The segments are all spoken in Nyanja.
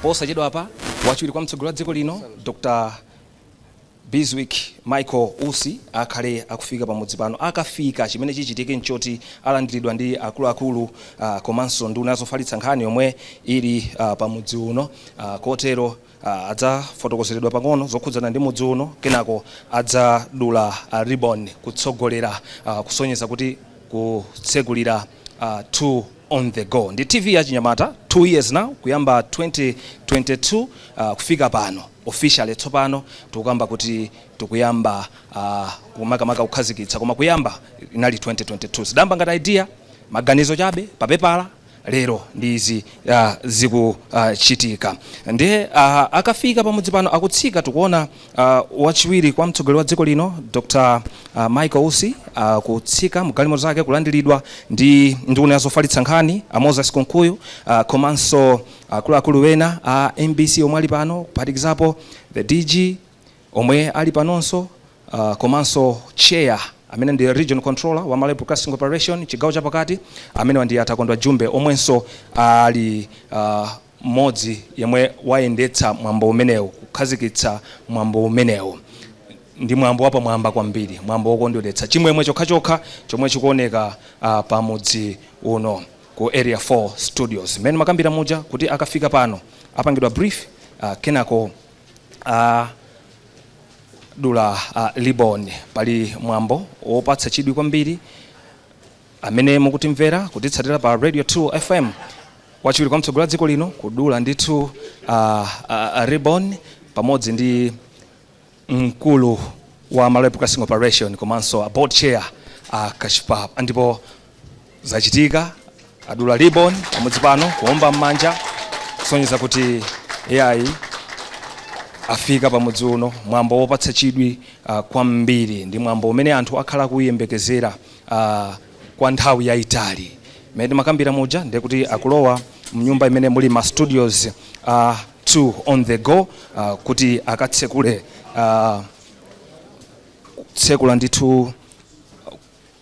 Posachedwa apa wachiwiri kwa mtsogoleri wa dziko lino Dr. Bizwick Michael Usi akhale akufika pamudzi pano. Akafika chimene chichitike nchoti alandiridwa ndi akuluakulu komanso nduna zofalitsa nkhani yomwe ili pamudzi uno, kotero adzafotokozeredwa pang'ono zokhudzana ndi mudzi uno, kenako adzadula ribbon kutsogolera kusonyeza kuti kutsegulira 2 on the go. Ndi TV ya Chinyamata 2 years now kuyamba 2022 kufika pano officially tsopano tukamba kuti tukuyamba kumakamaka kukhazikitsa, koma kuyamba inali 2022. Sidamba ngati idea maganizo chabe papepala, lero ndizi zikuchitika. Ndiye akafika pamudzi pano akutsika, tukuona wachiwiri kwa mtsogoleri wa dziko lino Dr. Michael Usi kutsika mgalimoto zake kulandiridwa ndi nduna zofalitsa nkhani Moses Konkuyu, komanso akuluakulu wena MBC omwe ali pano kuphatikizapo the DG omwe ali panonso, komanso chair amene ndi regional controller wa Malawi Broadcasting Corporation chigawo chapakati amene ndi atakondwa Jumbe omwenso ali modzi yemwe wayendetsa mwambo umenewu, kukhazikitsa mwambo umenewu. Ndi mwambo wapa mwamba kwambiri, mwambo wokondweretsa chimwemwe chokha chomwe chikuoneka pamudzi uno ku Area 4 Studios. Mene makambira muja kuti akafika pano apangidwa brief, kenako dula ribbon. Pali mwambo wopatsa chidwi kwambiri amene mukutimvera kutitsatira pa Radio 2 FM. Wachiwiri kwa mtsogoleri wa dziko lino kudula ndithu ribbon pamodzi ndi mkulu wa Malawi Broadcasting Corporation komanso board chair Kashipapa, ndipo zachitika adula ribbon pamudzi pano kuomba mmanja kusonyeza kuti AI afika pamudzi uno. Mwambo wopatsa chidwi kwambiri, ndi mwambo umene anthu akhala kuyembekezera kwa nthawi yayitali. Mene makambira muja ndi kuti akulowa mnyumba imene muli ma studios 2 on the go, kuti akatsekule tsekula ndithu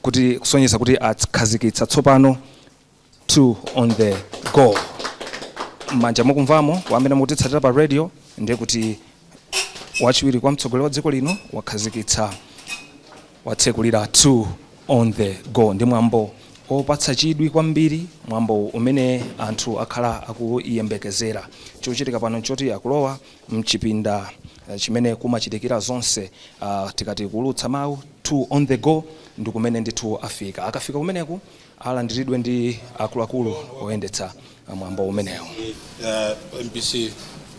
kuti kusonyeza kuti akhazikitsa tsopano 2 on the go. Manja mukumvamo kwa amene mukutitsatira pa radio ndiye kuti wachiwiri kwa mtsogoleri wa dziko lino wakhazikitsa watsekulira 2 on the go. Ndi mwambo opatsa chidwi kwambiri, mwambo umene anthu akhala akuyembekezera. Chochitika pano nchoti akulowa mchipinda chimene kumachitikira zonse, tikati kulutsa mawu 2 on the go ndi kumene ndithu afika. Akafika kumeneku alandiridwe ndi akuluakulu oyendetsa mwambo umenewu. MPC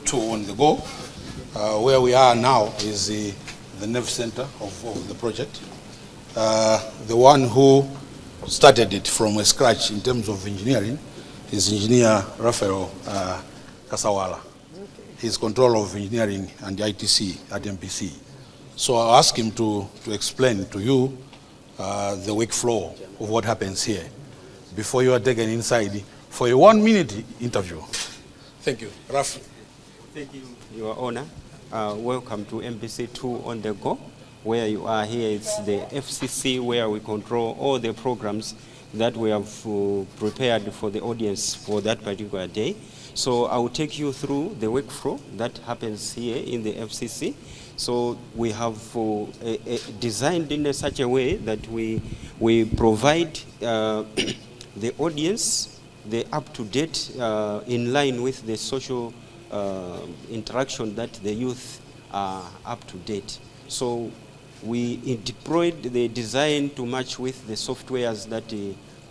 2 on the go. Where we are now is the nerve center of the project. The one who started it from scratch in terms of engineering is Engineer Rafael Kasawala. He's controller of engineering and ITC at MPC. So I'll ask him to explain to you the workflow of what happens here before you are taken inside for a 1-minute interview. Thank you. Raf. Thank you, Your Honor. Welcome to MPC 2 on the go. Where you are here, it's the FCC where we control all the programs that we have prepared for the audience for that particular day. So I will take you through the workflow that happens here in the FCC. So we have designed in such a way that we provide the audience the up-to-date in line with the social interaction that the youth are up-to-date. So we deployed the design to match with the softwares that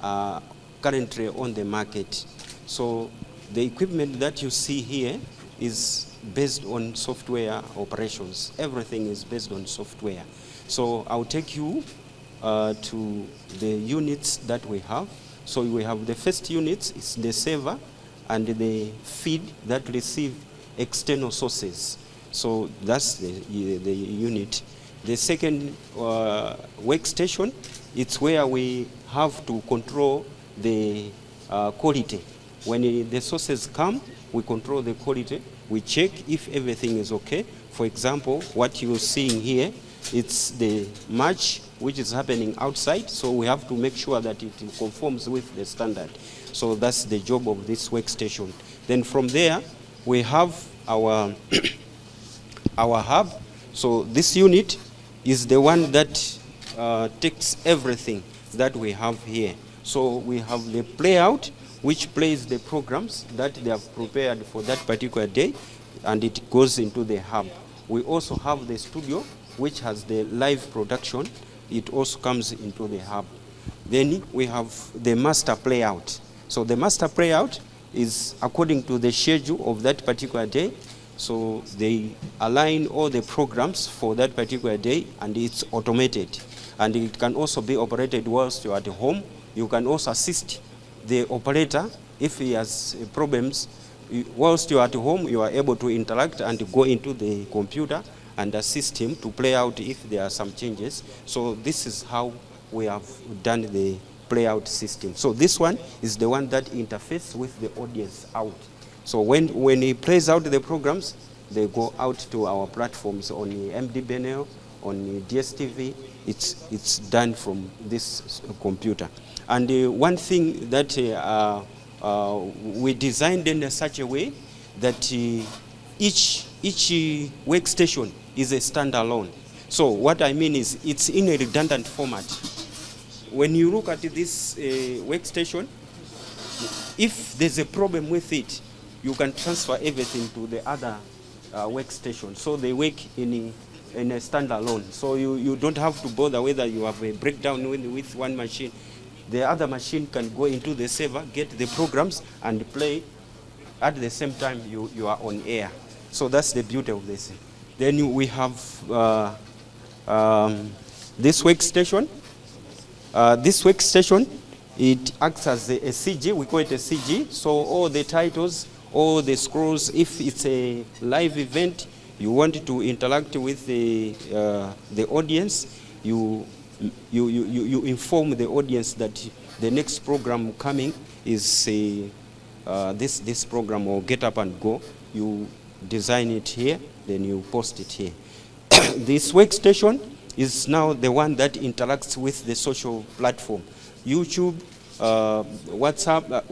are currently on the market. So the equipment that you see here is based on software operations. Everything is based on software. So I'll take you to the units that we have. So we have the first unit, it's the server and the feed that receive external sources. So that's the unit. The second workstation, it's where we have to control the quality. When the sources come, we control the quality. We check if everything is okay. For example, what you're seeing here, it's the match which is happening outside, so we have to make sure that it conforms with the standard. So that's the job of this workstation. Then from there, we have our, our hub. So this unit is the one that takes everything that we have here. So we have the playout, which plays the programs that they have prepared for that particular day, and it goes into the hub. We also have the studio, which has the live production. It also comes into the hub. Then we have the master playout. So the master playout is according to the schedule of that particular day. So they align all the programs for that particular day, and it's automated. And it can also be operated whilst you're at home. You can also assist the operator if he has problems. Whilst you're at home, you are able to interact and go into the computer and assist him to play out if there are some changes. So this is how we have done the playout system. So this one is the one that interfaces with the audience out. So when he plays out the programs, they go out to our platforms on the MDBNL, on the DSTV. It's done from this computer. And one thing that we designed in such a way that each workstation is a standalone. So what I mean is it's in a redundant format. When you look at this workstation, if there's a problem with it, you can transfer everything to the other workstation. So they work in a standalone. So you don't have to bother whether you have a breakdown with one machine. The other machine can go into the server, get the programs, and play. At the same time, you are on air. So that's the beauty of this. Then we have this workstation. This workstation, it acts as a CG. We call it a CG. So all the titles, all the scrolls, if it's a live event, you want to interact with the audience, you inform the audience that the next program coming is this program, or Get Up and Go. You design it here, then you post it here. This workstation is now the one that interacts with the social platform, YouTube, WhatsApp,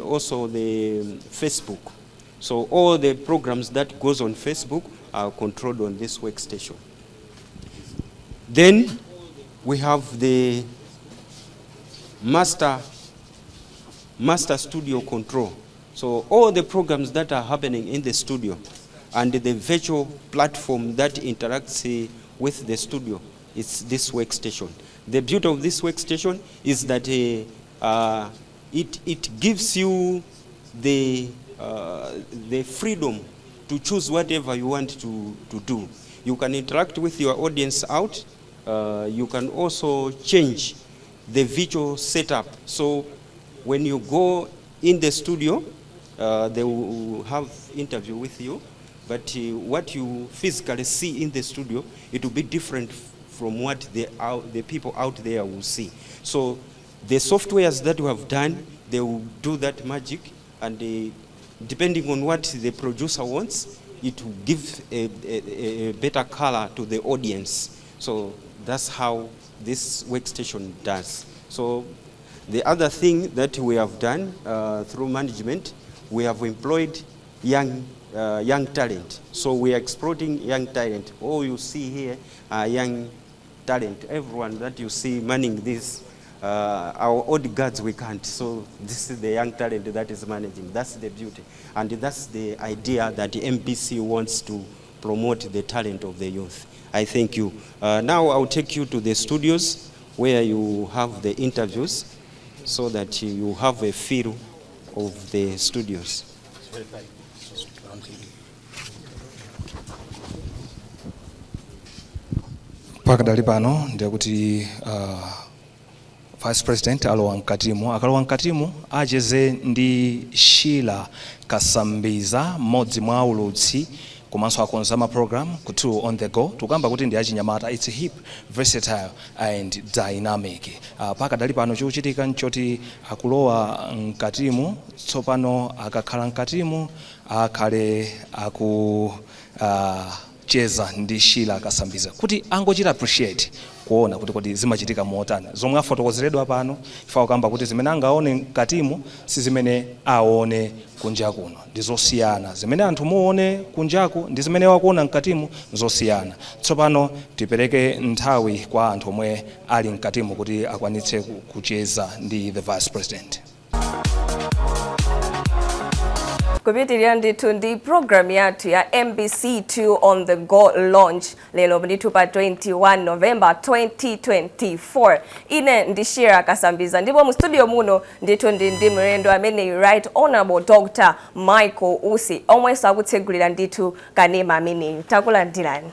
also the Facebook. So all the programs that goes on Facebook are controlled on this workstation. Then we have the master studio control. So all the programs that are happening in the studio and the virtual platform that interacts with the studio, it's this workstation. The beauty of this workstation is that it gives you the freedom to choose whatever you want to do. You can interact with your audience out. You can also change the visual setup. So when you go in the studio, they will have interview with you, but what you physically see in the studio, it will be different from what the people out there will see. So the softwares that we have done, they will do that magic, and depending on what the producer wants, it will give a better color to the audience. So that's how this workstation does. So the other thing that we have done through management, we have employed young talent. So we are exploiting young talent. All you see here are young talent. Everyone that you see manning this, our old guards, we can't. So this is the young talent that is managing. That's the beauty. And that's the idea that the MPC wants to promote the talent of the youth. I thank you. Now I'll take you to the studios where you have the interviews so that you have a feel of the studios. Pakadali pano ndiye kuti Vice President alowa mkatimu, akalowa mkatimu acheze ndi Sheila Kasambiza, mmodzi mwa aulutsi komanso akonza ma program ku 2 on the go tukamba kuti ndi achinyamata it's hip, versatile and dynamic. Pakadali pano chochitika nchoti akulowa mkatimu tsopano akakhala mkatimu akhale cheza ndi Sheila Kasambiza kuti angochita appreciate kuona kuti kodi zimachitika motani zomwe afotokozeredwa pano ifa kamba kuti zimene angaone mkatimu si zimene aone kunja kuno ndi zosiyana, zimene anthu muone kunjaku ndi zimene wakuona mkatimu zosiyana. Tsopano tipereke nthawi kwa anthu omwe ali mkatimu kuti akwanitse kucheza ndi the Vice President. Kupitirira ndithu ndi program yathu ya MBC2 on the go launch lelo ndithu pa 21 November 2024. Ine ndi Sheila Kasambiza ndipo mu studio muno ndithu ndi mlendo amene Right Honorable Dr. Michael Ussi omwe sakutsegulira ndithu kanema amene takulandirani.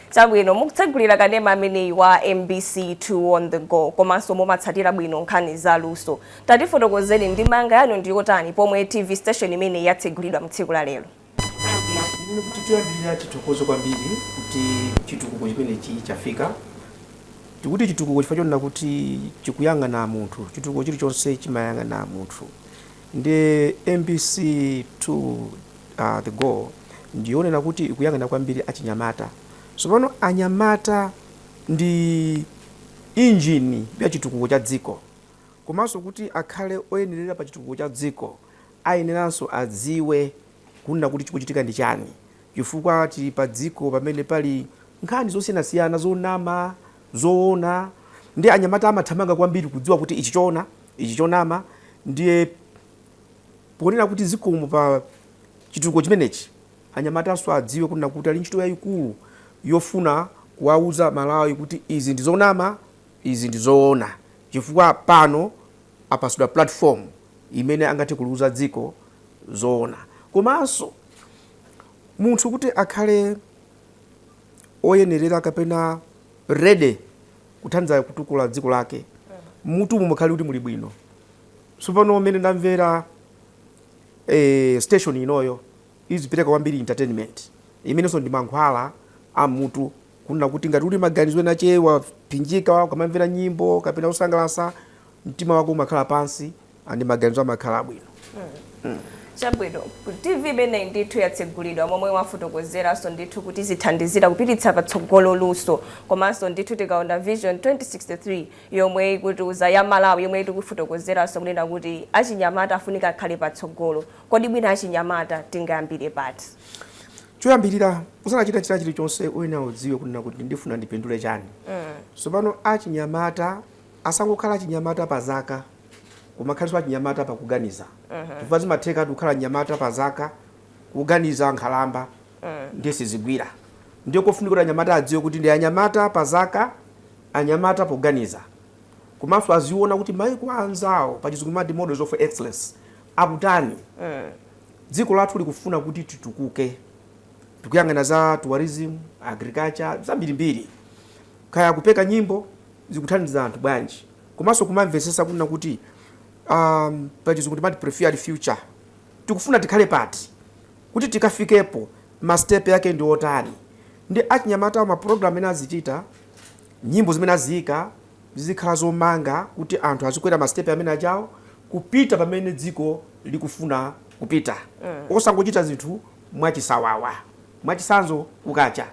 Chabwino mukutsegulira kanema amene wa MBC2 on the go komanso mumatsatira bwino nkhani za luso. Tatifotokozeni ndi manga yanu ndiyotani pomwe TV station imene yatsegulidwa mtsiku la lero. Ine kuti tuyambirira titokozo kwambiri kuti chitukuko chimene chafika. Tikuti chitukuko chifukwa chona kuti chikuyang'ana munthu, chitukuko chilichonse chimayang'ana munthu. Ndi MBC2 the go ndionena kuti ikuyang'ana kwambiri achinyamata. Sopano anyamata ndi injini ya chitukuko cha dziko. Komanso kuti akhale oyenerera pa chitukuko cha dziko ayeneranso adziwe kunena kuti chikuchitika ndi chani. Chifukwa tili pa dziko pamene pali nkhani zosiyanasiyana zonama, zoona, ndi anyamata amathamanga kwambiri kudziwa kuti ichi chona, ichi chonama. Ndiye ponena kuti zikomo pa chitukuko chimenechi anyamataso adziwe kunena kuti ali ntchito yayikulu yofuna kuwauza Malawi kuti izi ndi zonama, izi ndi zoona. Chifukwa pano apasula platform imene angathe kuluza dziko zoona. Komanso munthu kuti akhale oyenerera kapena ready kuthandiza kutukula dziko lake, mutu mukhale kuti muli bwino. Sopano amene ndamvera station inoyo izipereka kwambiri entertainment imenenso ndi mankhwala a mutu kunena kuti ngati uli maganizo ena chewa pinjika ukamamvera nyimbo kapena usangalasa mtima wako umakhala pansi andi maganizo amakhala bwino. Chabwino ku TV bene ndithu yatsegulidwa momwe wafotokozera so ndithu kuti zithandizira kupititsa patsogolo luso komanso ndithu tikaona Vision 2063 yomwe ikutiuza ya Malawi yomwe tikufotokozera so kunena kuti achinyamata afunika akhale patsogolo. Kodi bwina achinyamata tingayambire pati? Choyambirira usanachita chilichonse oyena udziwe kunena kuti ndifuna ndipindule chani. Sopano achinyamata asangokhala achinyamata pa zaka kumakhaliso achinyamata pa kuganiza. Chifukwa zimatheka kukhala nyamata pa zaka kuganiza nkhalamba ndiye sizigwira. Ndiyo kofunika anyamata adziwe kuti ndi anyamata pa zaka, anyamata poganiza. Komanso aziona kuti maiko anzawo pa chizungu models of excellence akutani. Dziko lathu likufuna kuti titukuke. Tikuyang'ana za tourism, agriculture, zambirimbiri. Kaya kupeka nyimbo zikuthandiza anthu bwanji. Komanso kumamvesesa kunena kuti pa chizungu preferred future. Tikufuna tikhale pati kuti tikafikepo ma step yake ndi otani. Ndi achinyamata ma program ena azichita nyimbo zimene azika zikhala zomanga kuti anthu azikwera ma step amene ajawo kupita pamene dziko likufuna kupita. Osangochita zinthu mwachisawawa, mwachisanzo kukacha.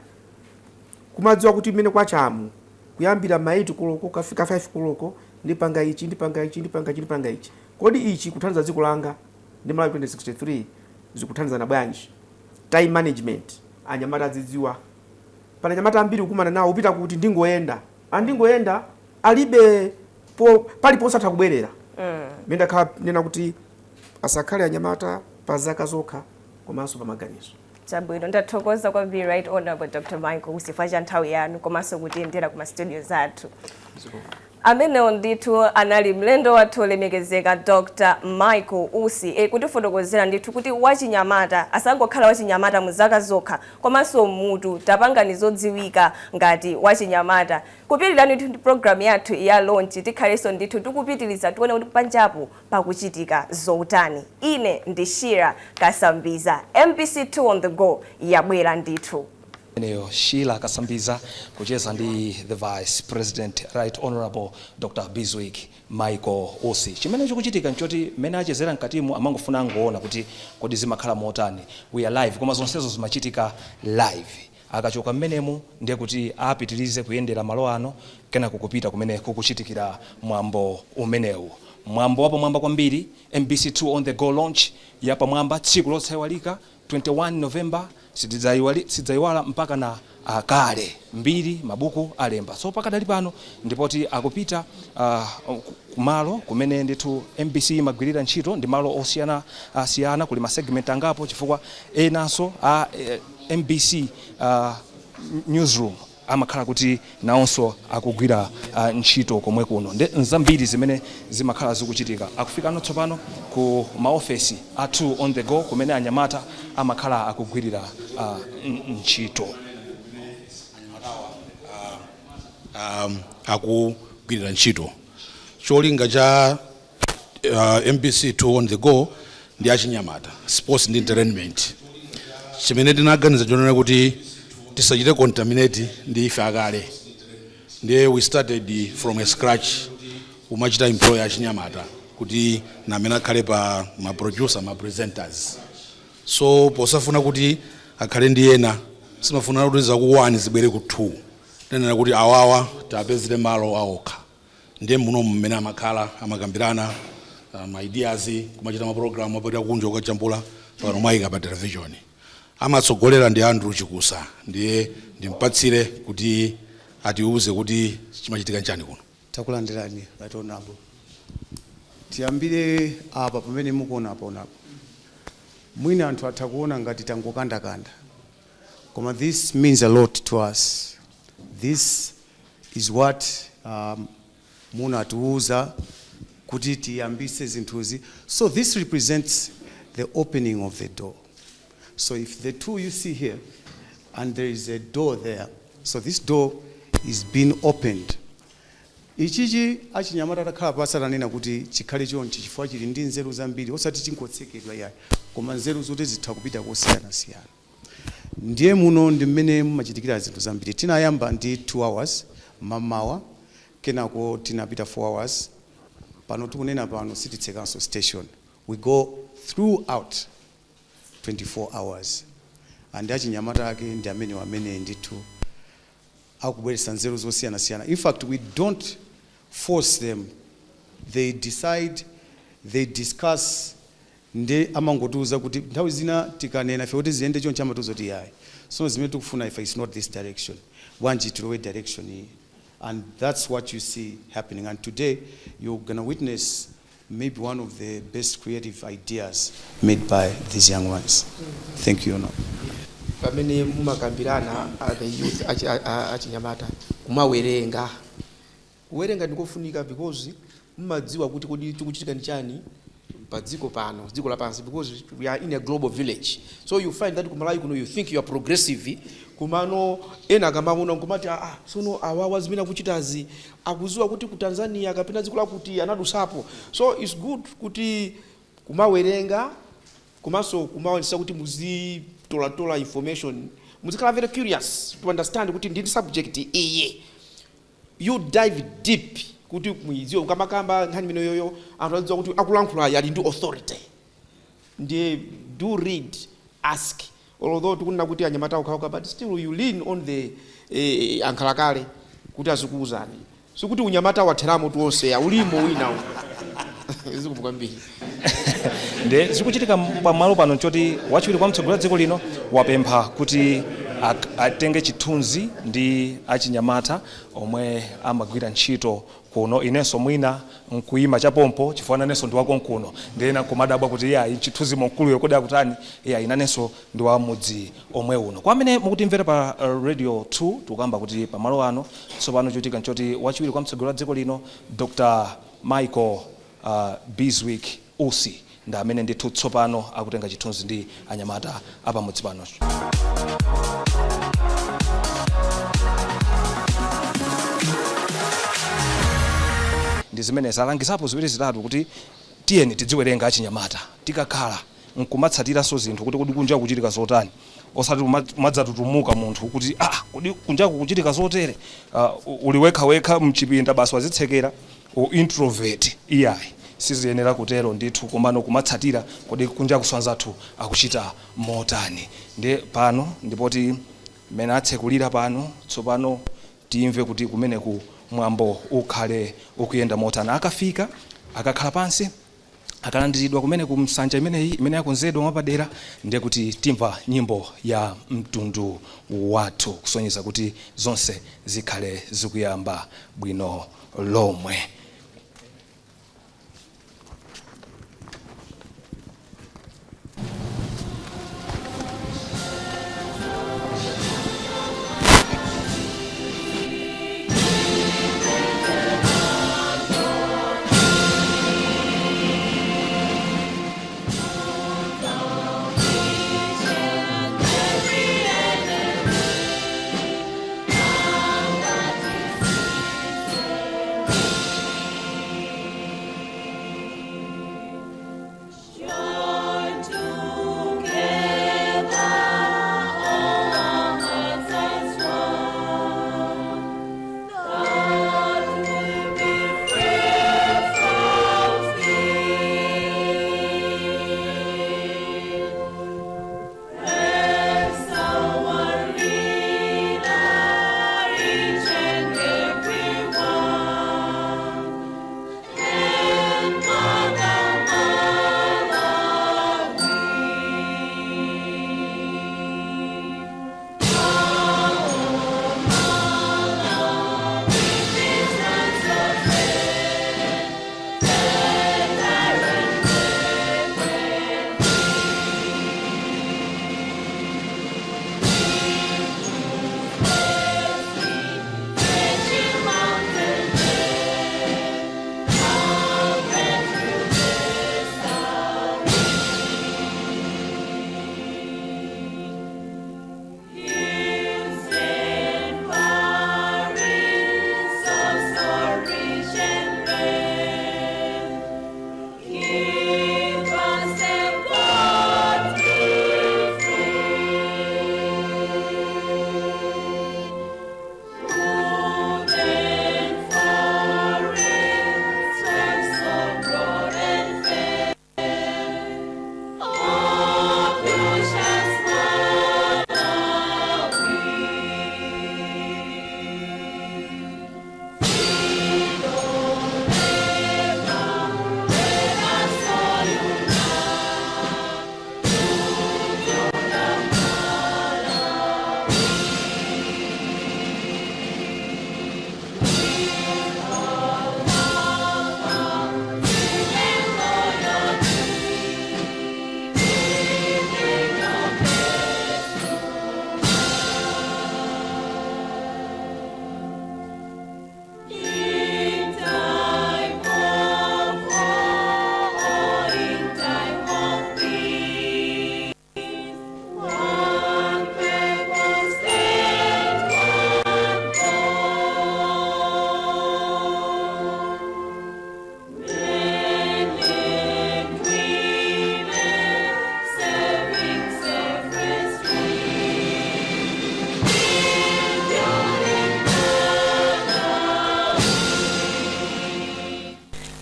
Kumadziwa kuti imene kwachamu kuyambira maiti koloko kafika 5 koloko ndipanga ichi ndipanga ichi ndipanga ichi ndipanga ichi. Kodi ichi kuthandiza dziko langa ndi Malawi 2063 zikuthandiza na bwanji. Time management anyamata adzidziwa. Pana anyamata ambiri ukumana nawo upita kuti ndingoyenda. Andingoyenda alibe palipo osatha kubwerera. Menda khala nena kuti asakhale anyamata pa zaka zokha komanso pa maganizo. Chabwino ndathokoza kwambiri Right Honorable Dr. Michael Ussi fa nthawi yanu komanso kutiyendera kuma studio zathu. Amenewo ndithu anali mlendo wathu olemekezeka Dr. Michael Usi kutifotokozera ndithu kuti wachinyamata asangokhala wachinyamata mu zaka zokha komanso mutu tapangani zodziwika ngati wachinyamata. Kupitirani ndithu ndi program yathu ya launch tikhalenso ndithu tikupitiriza tione kuti panjapo pakuchitika zotani. Ine ndi Shira Kasambiza, MBC2 on the go yabwera ndithu. Eneo Sheila Kasambiza kucheza ndi the Vice President Right Honorable Dr. Bizwick Michael Usi. Chimene chikuchitika nchoti mene achezera mkatimu amangofuna ngoona kuti kodi zimakhala motani. We are live koma zonsezo zimachitika live. Akachoka mmenemu ndiye kuti apitirize kuyendera malo ano kena kukupita kumene kukuchitikira mwambo umenewu. Mwambo wapo mwamba kwambiri MBC2 on the go launch yapa mwamba tsiku lotsaiwalika 21 November sidzaiwala mpaka na kale mbiri mabuku alemba. So pakadali pano ndipoti akupita kumalo kumene ndithu MBC magwirira ntchito ndi malo osiyana kuli ma segment angapo chifukwa enanso MBC newsroom amakhala kuti naonso akugwira ntchito komwe kuno ndi nzambiri zimene zimakhala zikuchitika. Akufika ano tsopano ku maofesi athu on the go kumene anyamata amakhala akugwirira ntchito. Akugwirira ntchito. Cholinga cha MBC2 on the go ndi achinyamata, sports and entertainment. Chimene tinaganiza chonena kuti tisachite contaminate ndi ife akale. Ndiye we started from a scratch umachita employer achinyamata kuti namene akhale pa ma producer ma presenters. So posafuna kuti akhale ndi ena simafuna kuti za ku 1 zibwere ku 2. Nenena kuti awawa tapezere malo aokha. Ndiye muno mmene amakhala amakambirana ma ideas kumachita ma program apita kunja ukachambula pano maika pa television. Amatsogolera ndi Andrew Chikusa ndiye ndimpatsire kuti atiuze kuti chimachitika nchani kuno. Takulandirani Right Honorable. Tiyambire apa pamene mukuona apa. Mwina anthu atakuona ngati tangokandakanda. Koma this means a lot to us. This is what muna atiuza kuti tiyambise zinthuzi. So this represents the opening of the door. So if the two you see here, and there is a door there, so this door is being opened. Ichichi achinyamata takhala pasananena kuti chikhale chonchi chifukwa chili ndi nzeru zambiri osati chinkotsekedwa yayi koma nzeru zoti zitha kupita kosiyanasiyana. Ndiye muno ndi mmene mumachitikira zinthu zambiri. Tinayamba ndi 2 hours mamawa kenako tinapita 4 hours pano tikunena pano sititsekanso station. We go throughout 24 hours. And achinyamata ake ndi amene ndithu akubweretsa nzeru zosiyanasiyana. In fact, we don't force them. They decide, they discuss, nde amangotuza kuti nthawi zina tikanena ife kuti ziyende chonchi amatuza kuti yayi. So zimene tikufuna if it's not this direction. Wanji tilowe direction iyi. And that's what you see happening. And today you're going to witness maybe one of the best creative ideas made by these young ones. Thank you. Pamene mumakambirana the youth achinyamata kumawerenga. Kuwerenga ndikofunika because mumadziwa kuti kodi tikuchitika ndichani pa dziko pano, dziko lapansi, because we are in a global village. So you find that kumalawi kuno you think you are progressive, kumano ena kamba muno kumati sono awawa zimene kuchitazi akuziwa kuti ku Tanzania kapena dziko lakuti anadusapo. So it's good kuti kumawerenga kumaso kumaonesa kuti muzi tola information muzikhala very curious to understand kuti ndi subject iyi. You dive deep kuti muiziwe ukamakamba nkhani mino yoyo anthu adziwa kuti akulankhula yali ndi authority. Ndiye do read, ask. Although tikunena kuti anyamata ukauka but still you lean on the ankhalakale kuti azikuuzani. Sikuti unyamata watheramo tuonse ulimo wina zikumbukambiri. Nde zikuchitika pamalo pano choti wachiwiri kwa mtsogoleri dziko lino wapempha kuti atenge chithunzi ndi achinyamata omwe amagwira ntchito kuno. Inenso mwina nkuima chapompo chifukwa nenso ndi wako nkuno ndena kumadabwa kuti iya chithunzi mkuluyo kodi akutani iya inanenso ndi wa mudzi omwe uno. Kwa amene mukutimvera pa Radio 2 tukamba kuti pamalo ano tsopano chotika nchoti wachiwiri kwa mtsogoleri wa dziko lino Dr. Michael Biswick Usi nda amene ndithu tsopano akutenga chithunzi ndi anyamata apamudzi pano. Ndi zimene zalangizapo ziwiri zitatu kuti tiyeni tidziwerenga achinyamata tikakhala nkumatsatiranso zinthu kuti kodi kunja kuchitika zotani osati madzatutumuka munthu kuti kodi kunja kuchitika zotere uli wekha mchipinda basi wazitsekera introvert iyayi siziyenera kutero ndithu komano kumatsatira kodi kunja kuswanzathu akuchita motani. Ndi pano ndipoti mene atsekulira pano tsopano timve kuti kumeneku mwambo ukhale ukuyenda motani. Akafika akakhala pansi akalandiridwa kumene kumsanja imene yakonzedwa mwapadera ndiye kuti timva nyimbo ya mtundu wathu kusonyeza kuti zonse zikhale zikuyamba bwino lomwe.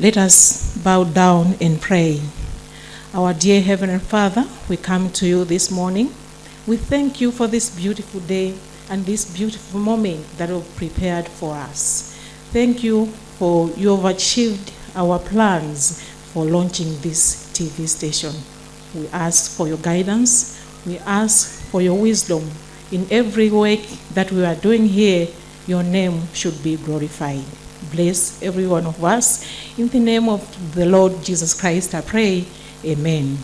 Let us bow down and pray. Our dear Heavenly Father, we come to you this morning. We thank you for this beautiful day and this beautiful moment that you've prepared for us. Thank you for you have achieved our plans for launching this TV station. We ask for your guidance. We ask for your wisdom in every work that we are doing here, your name should be glorified. Bless every one of us. In the name of the Lord Jesus Christ, I pray. Amen.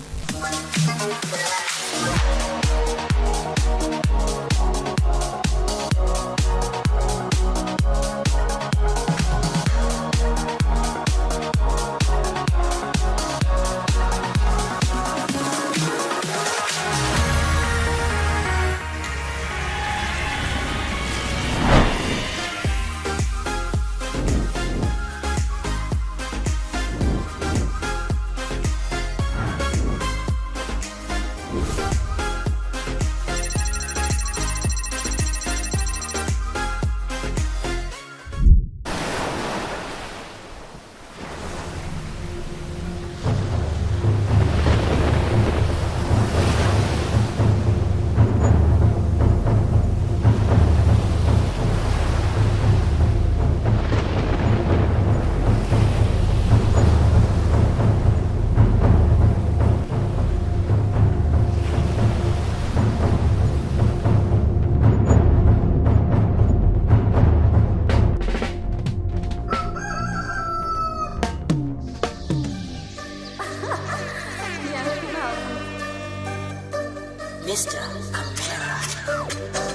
Mr. Amira.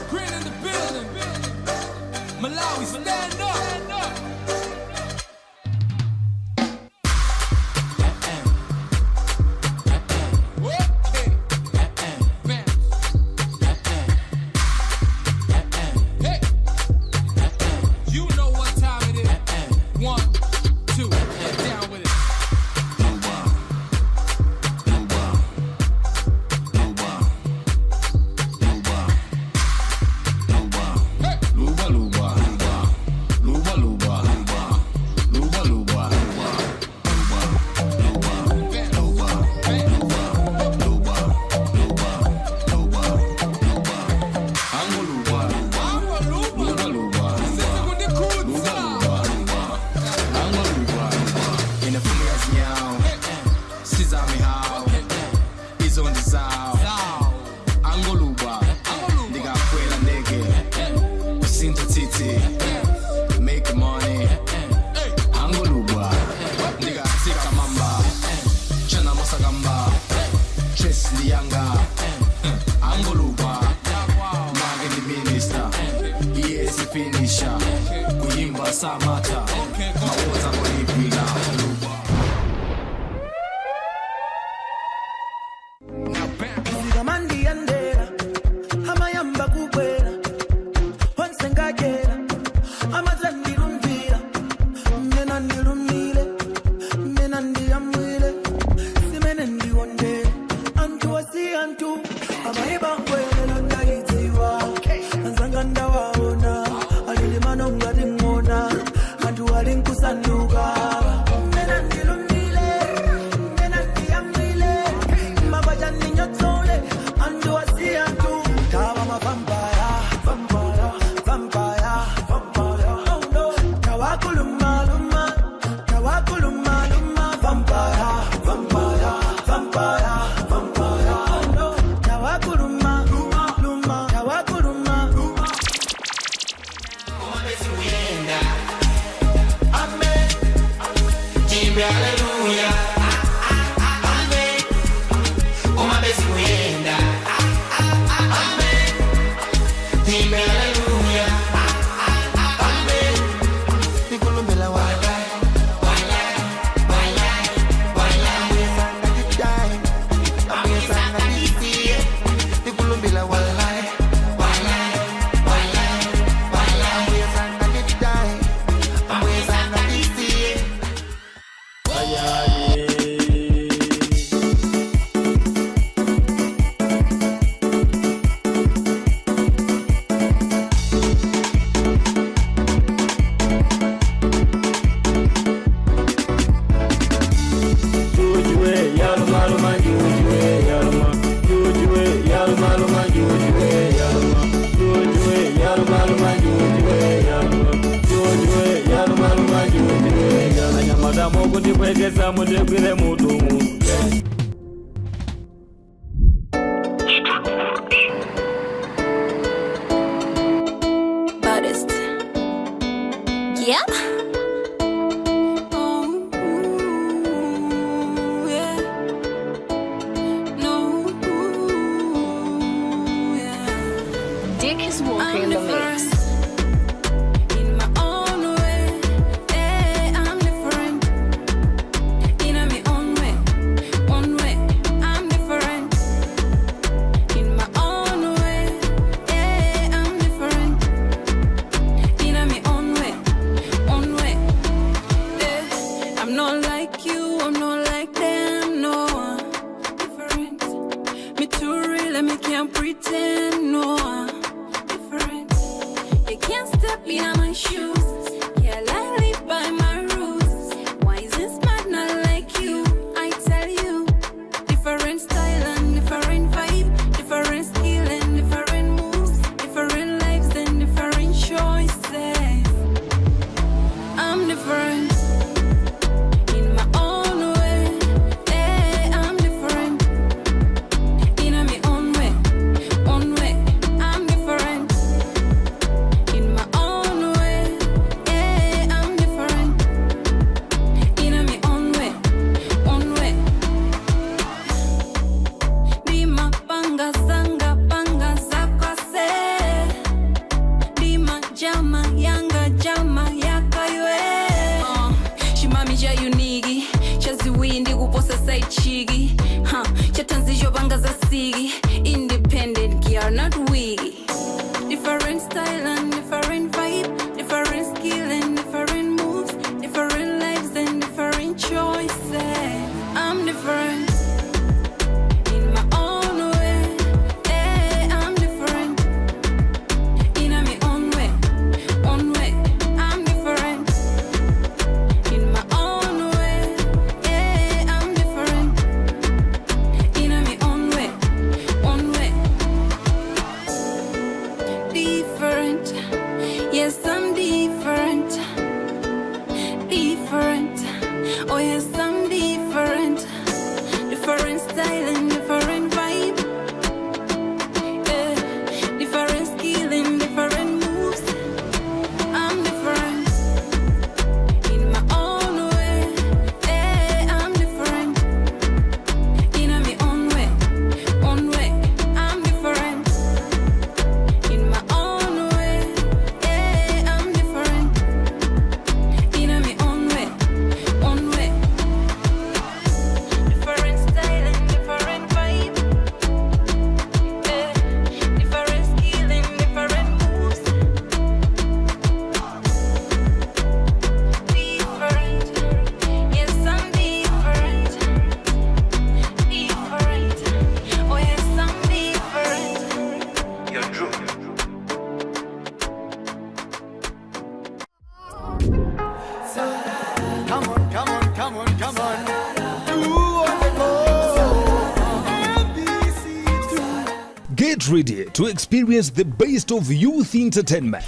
Green in the building. Malawi, stand up. You know what time it is. 1, 2, down with it. Make money, Angolubwa, nigga tika mamba, chana mosagamba, chess lianga, Angolubwa, Marvin the minister, yes finisher, kuimba samata, mawoza kolipila, Angolubwa. Sigamandi andera, amayamba kubwera, onse ngagera, amazandi lumvira, mena ndilumile, mena ndiyamwile, simene ndiwondere, antu wasi antu, abayiba kwelelo ndayitiwa, anzanga ndawaona, alilimano ngati ngona, antu alinkusanduka, mena ndilumile, mena ndiyamwile, mabajani nyotole, antu wasi antu, tawa mavampire, vampire, vampire, vampire, oh no, tawakuluma, luma, tawakuluma, luma, vampire, vampire, vampire, vampire, oh no, tawakuluma, luma, luma, tawakuluma, luma. Amen. Jimbe hallelujah. Amen. Uma besi kuenda. Amen. Jimbe hallelujah. Amen. Nikulumbela wala. Wala. Wala. Wala. Amwesanga jidai. Amwesanga jisiye. Nikulumbela wala. Wala. Wala. Wala. Amwesanga jidai. Amwesanga jisiye. Kuti kwegesa mutegwire mudumu. Yep. Dick is walking in the mix. Independent, we are not wiggy. Different style and different vibe, different skill and different moves, different lives and different choices. I'm different in my own way. I'm different in my own way. I'm different in my own way. I'm different in my own way. Different, yes, I'm different. Different, oh yes, I'm different. Different style and different vibe. Different skill and different moves. I'm different in my own way. I'm different in my own way. I'm different in my own way. I'm different in my own way. Different style and different vibe. Different skill and different moves. Different, yes, I'm different. Different, oh yes, I'm different. You're true. Come on, come on, come on, come on. You on the go. MBC2. Get ready to experience the best of youth entertainment.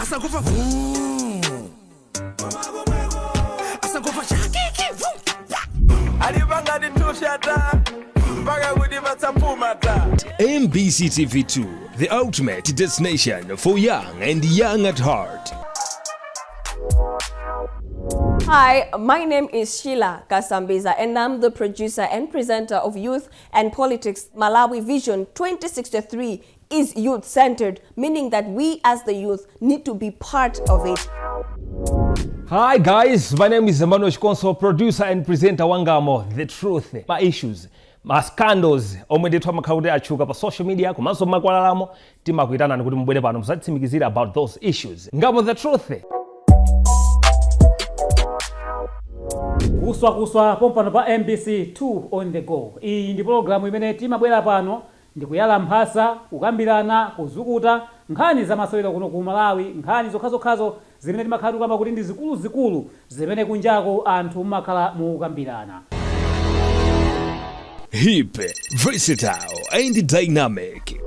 MBC TV2, the ultimate destination for young and young at heart. Hi, my name is Sheila Kasambiza and I'm the producer and presenter of Youth and Politics. Malawi Vision 2063 is youth-centered, meaning that we as the youth need to be part of it. Hi guys, my name is Emmanuel Shikonso, producer and presenter Wangamo, The Truth, my issues, my scandals, omwe ndithu makhaudi achuka pa social media, kumanso makwalalamo, timakuitana nikuti mbwere pano musatitsimikizira about those issues. Ngamo The Truth. Kuswa pompano pa MBC2 on the go. Iyi ndi programu imene timabwera pano ndikuyala mphasa, kukambirana, kuzukuta nkhani za masewero kuno ku Malawi, nkhani zokhazokhazo zimene timakhala kamba kuti ndi zikuluzikulu zimene kunjako anthu mmakhala mukambirana. Hip, versatile and dynamic.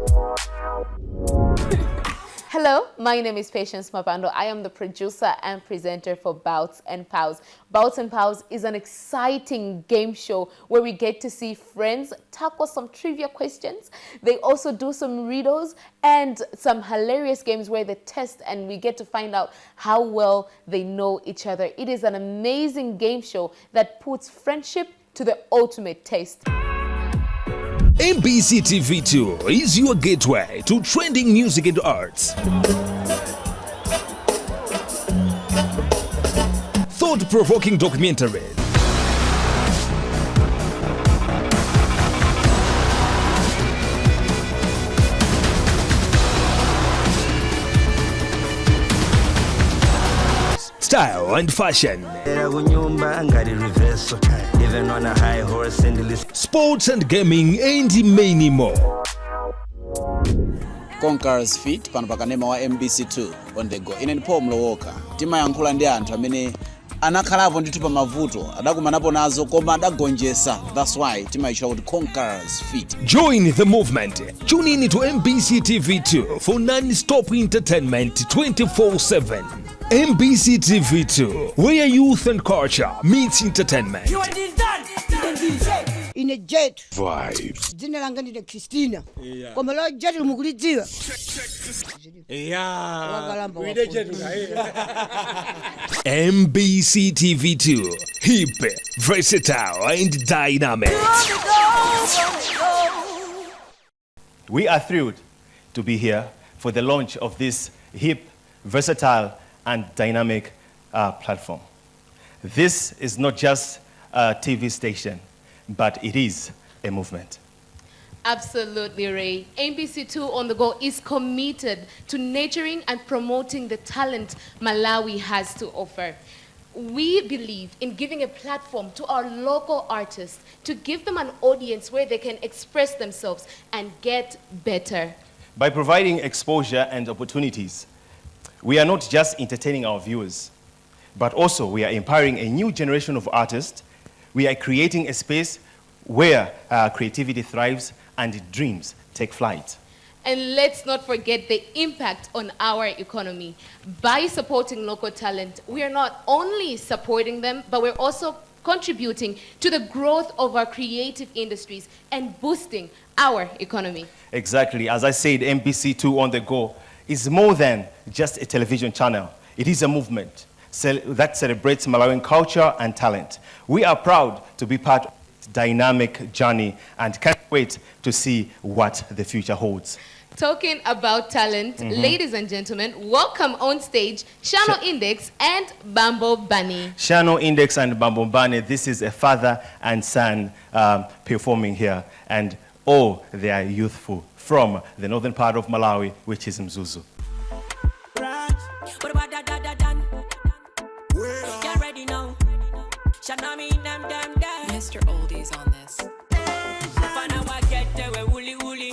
Hello, my name is Patience Mapando. I am the producer and presenter for Bouts and Pals. Bouts and Pals is an exciting game show where we get to see friends tackle some trivia questions. They also do some riddles and some hilarious games where they test and we get to find out how well they know each other. It is an amazing game show that puts friendship to the ultimate test. MBC TV2 is your gateway to trending music and arts. Thought-provoking documentaries. Style and fashion. Even on a high horse and sports and gaming and many more. Conquerors Feet pano pakanema wa MBC2 on the go. Ineni Paul Mlowoka. Tima yankhula ndi anthu amene anakhalapo ndithu pa mavuto adakumanapo nazo koma adagonjesa. That's why tima ichira kuti Conquerors Feet. Join the movement. Tune in to MBC TV2 for non-stop entertainment 24/7. MBC TV2, where youth and culture meets entertainment. You are this done. In a jet. Vibes. Jina langa ni Christina. Kwa malo jet umukulidziwa. MBC TV2, hip, versatile and dynamic. We are thrilled to be here for the launch of this hip, versatile and dynamic platform. This is not just a TV station, but it is a movement. Absolutely, Ray. MBC2 on the Go is committed to nurturing and promoting the talent Malawi has to offer. We believe in giving a platform to our local artists to give them an audience where they can express themselves and get better. By providing exposure and opportunities, we are not just entertaining our viewers, but also we are empowering a new generation of artists. We are creating a space where creativity thrives and dreams take flight. And let's not forget the impact on our economy. By supporting local talent, we are not only supporting them, but we're also contributing to the growth of our creative industries and boosting our economy. Exactly. As I said, MBC2 on the Go is more than just a television channel. It is a movement that celebrates Malawian culture and talent. We are proud to be part of this dynamic journey and can't wait to see what the future holds. Talking about talent, ladies and gentlemen, welcome on stage Shano Index and Bambo Bunny. Shano Index and Bambo Bunny, this is a father and son performing here, and they are youthful from the northern part of Malawi, which is Mzuzu. What about that? Get ready now. Shanami, Mr. Oldies on this. Fanawa get we woolly woolly.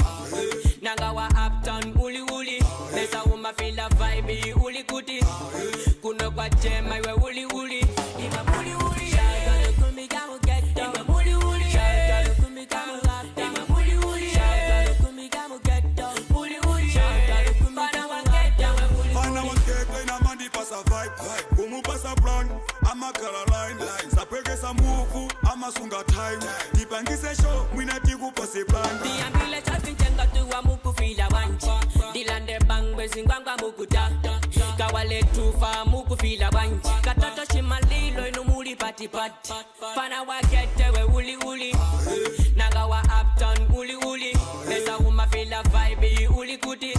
Nagawa uptown woolly woolly. There's a woman feel a vibe woolly goody. Kuno kwa jema we woolly woolly. Ima woolly woolly. Shaka kumi gamu get down. Ima woolly woolly. Shaka kumi gamu up down. Ima woolly woolly. Shaka kumi gamu get down. Woolly woolly. Shaka kumi gamu get down. Fanawa get na mandi pasa vibe. Kumu pasa plan. Ama Caroline. Sapege sa muku. Ama sunga time. Dipangise show. Mwina tiku pase plan. Diambile chafintenga tuwa muku fila wanchi. Dilande bangwe zingwangwa muku ta. Kawale tufa muku fila wanchi. Katoto shimalilo inumuli pati pati. Fana wakete we uli uli. Nagawa uptown uli uli. Lesa uma fila vibe uli kuti.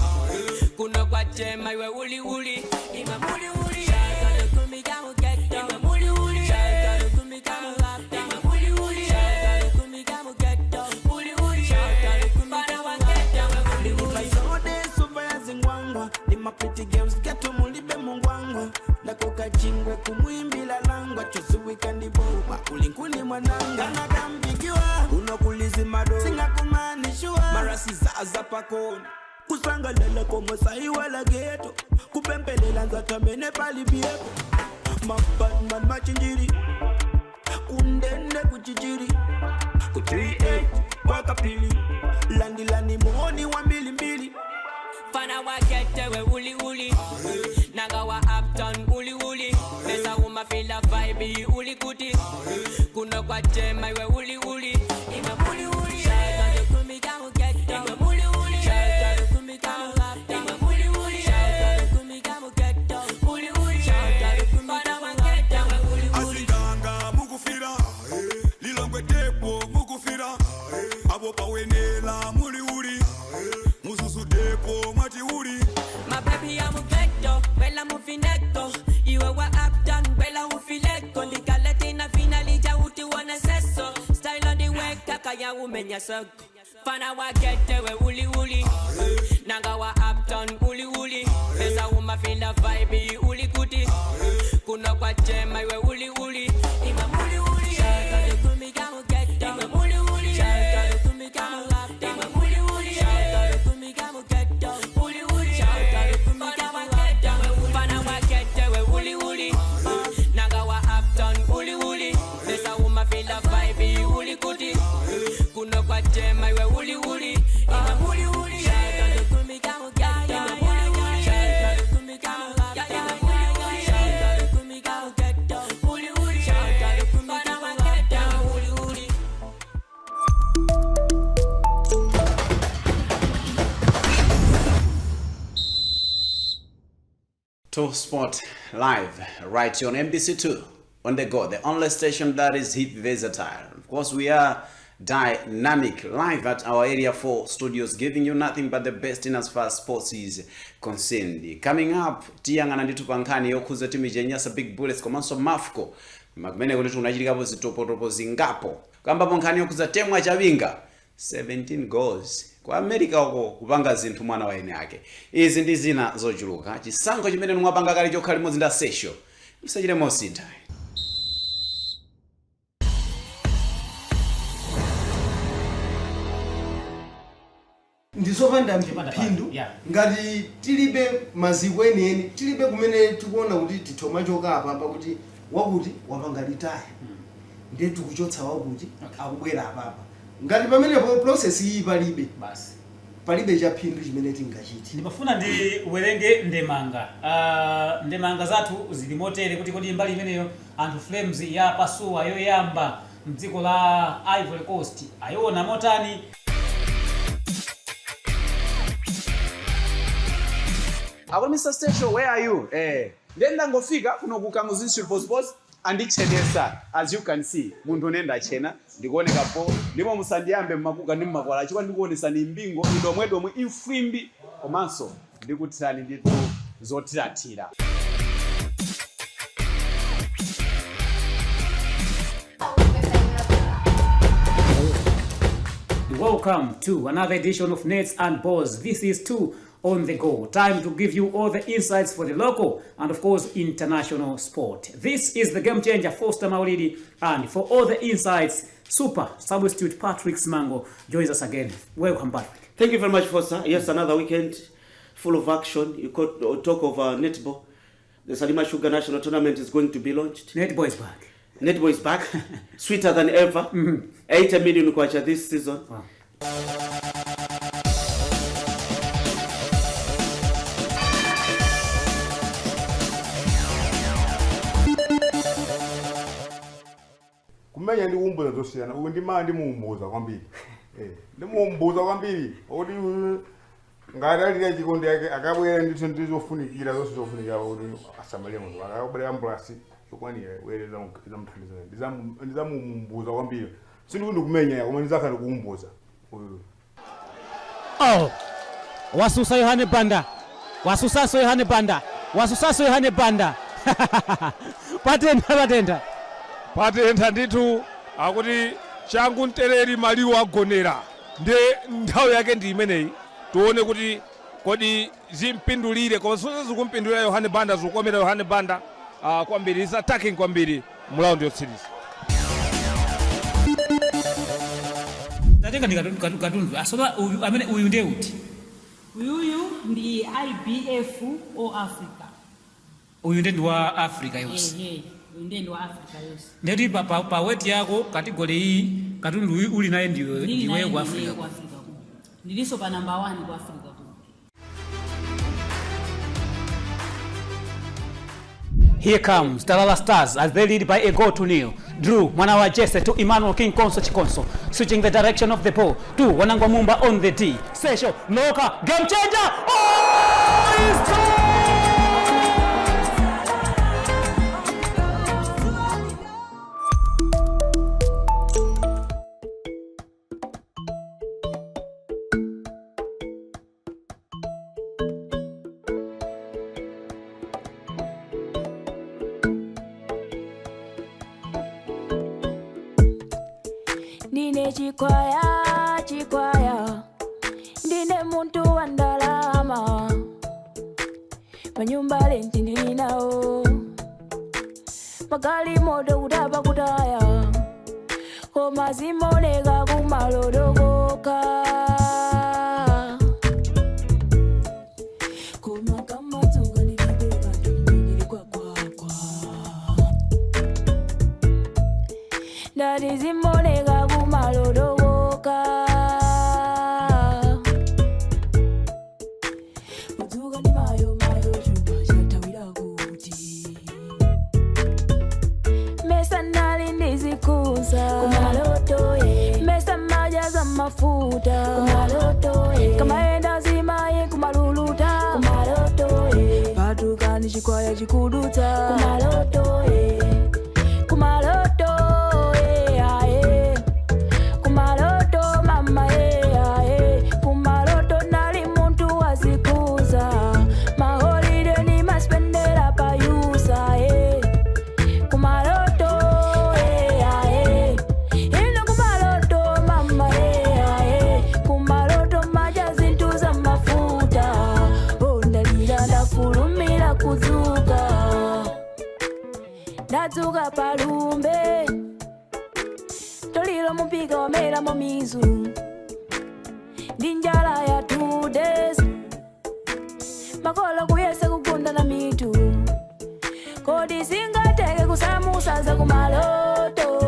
Kuno kwa jema we uli uli. Ima uli uli. Shaka kumi gamu get down. Ima uli uli. Shaka kumi gamu up down. Ima uli uli. Shaka kumi gamu get down. Uli uli. Shaka kumi gamu get down. Uli uli. Zingwangwa, ni my pretty girls get to mulibe mungwangwa. Nakoka chingwe kumwimbila langwa, chosu wikandi boba, ulinkuli mwananga. Kana kambikiwa, unokulizi mado, singa kumanishua. Marasi zaza pakoni, kusanga lele komo sahi wala geto. Kupempelela nzata mene pali bieko. Mapatman machinjiri, kundende kuchichiri. Kuchiri waka pili, landi muoni wa mbili mbili. Fana wa get we uli uli. Naga wa uptown uli uli. Pesa uma feel a vibe uli kuti. Kuno kwa jema we uli uli. Ima uli uli. Shout out to me gamu get down. Ima uli uli. Shout out to me gamu uptown. Ima uli uli. Shout out to me gamu get down. Uli uli. Shout out to me gamu get down. Uli uli. Asiganga mukufira. Lilongwe tepo mukufira. Abo pawenela muli uli. Mususu depo mwati uli. My baby I'm a ghetto, bella mufinetto. Iwe wa uptown, bella ufiletto. Likaletina finally ja uti wana seso. Style on the way, kaka ya umenya soko. Fana wa ghetto we uli uli. Naga wa uptown uli uli. Pesa uma feel a vibe uli kuti. Kuno kwa jema we uli uli. Ima uli uli. Shout out to me gamu ghetto. Ima uli uli. Shout out to me gamu uptown. Ima uli uli. Shout out to me gamu ghetto. Uli uli. Shout out to me gamu ghetto. Fana wa ghetto we uli uli. Naga wa uptown uli uli. Pesa uma feel a vibe uli kuti. Kuno kwa jema we uli uli. Ima uli uli. Shout out to me gamu ghetto. Ima uli uli. Shout out to me gamu uptown. Ima uli uli. Shout out to me gamu ghetto. Uli uli. Shout out to me gamu ghetto. Uli uli. To Sport Live, right here on MBC2 on the go, the only station that is hip versatile. Of course, we are dynamic live at our Area 4 studios, giving you nothing but the best in as far as sports is concerned. Coming up, tiyangana nditu pankani yokuza timu jenyasa Big Bullets komanso Mafco. Makumene kuti tunachirikapo zitopotopo zingapo. Kamba pankani yokuza temwa chavinga 17 goals. Kwa America uko kupanga zinthu mwana wa ene yake. Izi ndi zina zochuluka. Chisankho chimene mwapanga kale chokhali modzi nda session. Musachire mosintha. Ndisopanda mpindu ngati tilibe maziko enieni tilibe kumene tikuona kuti tithoma choka apa kuti wakuti wapanga litaya ndiye tikuchotsa wakuti akubwera apapa ngati pamenepo process iyi palibe basi palibe cha phindu chimene tingachite. Ndimafuna ndi uwerenge ndemanga ndemanga zathu zili motere kuti kodi mbali imeneyo anthu Flames ya pasuwa yoyamba mdziko la Ivory Coast ayona motani. Ako Mr. Station, where are you? Then ngofika kuno kukamuzi Sports andichenesa, as you can see. Muntu nenda chena, ndikuoneka po, ndimo musandiyambe mmakuka ndi mmakwala chikwa ndikuonesa ni mbingo idomwedomwe ifwimbi komanso ndikutirani nditu zotiratira. Welcome to another edition of Nets and Balls. This is 2 on the go. Time to give you all the insights for the local and of course international sport. This is the game changer, Foster Maulidi, and for all the insights, super substitute Patrick Smango joins us again. Welcome, Patrick. Thank you very much, Foster. Yes, another weekend full of action. You could talk of netball. The Salima Sugar National Tournament is going to be launched. Netball is back. Netball is back, sweeter than ever. 80 million kwacha this season. Wow. Kumenya ndi umbuza zosiyana uyu ndi mandi muumbuza kwambiri ndimuumbuza kwambiri oti ngati ali chikondi yake akabwera ndithu ndizofunikira zonse zofunikira kuti asamalire munthu akabwera ambulasi chokwanira wereza muthandizana ndizamuumbuza kwambiri sindikuti ndikumenya koma ndizakhala kuumbuza uyu. Oh, wasusa Yohane Banda, wasusaso Yohane Banda, wasusaso Yohane Banda. Patenta nditu akuti changu ntereri maliwo agonera nde nthawi yake ndi imeneyi tuone kuti kodi zimpindulire koma sonse zikumpindulira Yohane Banda zikukomera Yohane Banda kwambiri is attacking kwambiri mu round yotsiriza. Tatenga ndi katundu asola amene uyu ndiye uti Uyu ndi IBF o Africa. Uyu ndi wa Africa yonse. Uyu ndi wa Africa yonse. Ndeti pa weight yako kategori hii katundu uli naye ndiwe kwa Africa. Ndiliso pa number 1 kwa Africa tu. Here comes Talala Stars as they lead by a goal to nil. Drew Mwanawa Jesse to Emmanuel King Konso Chikonso, switching the direction of the ball to Wanangwa Mumba on the D. Sesho Noka, game changer. Oh, it's goal! Ndine chikwaya ndine muntu wa ndalama manyumba lenti ndininawo magali moto kutapa kutaya koma zimoneka kumalodokoka koma kamadzuka ndilibeka ndindili kwakwakwa ndati zimoneka kumalodokoka udzuka ndi mayo chuma chatawira kuti mesa nali ndizikuza kumaloto mesa majaza mafuta kumaloto kamaenda zimaye kumaluluta kumaloto patukani chikwaya chikudutsa kumaloto kumaloto kumaloto mama kumaloto nali muntu wazikuza maholide ni maspendera payusa kumaloto ino kumaloto mama kumaloto maja zintu za mafuta ndalira ndafulumira kuzuka ndadzuka palumbe tolilo mupika wamera momizu ndi njala ya 2 days makolo kuyese kugunda na mitu kodi singateke kusamusa za kumaloto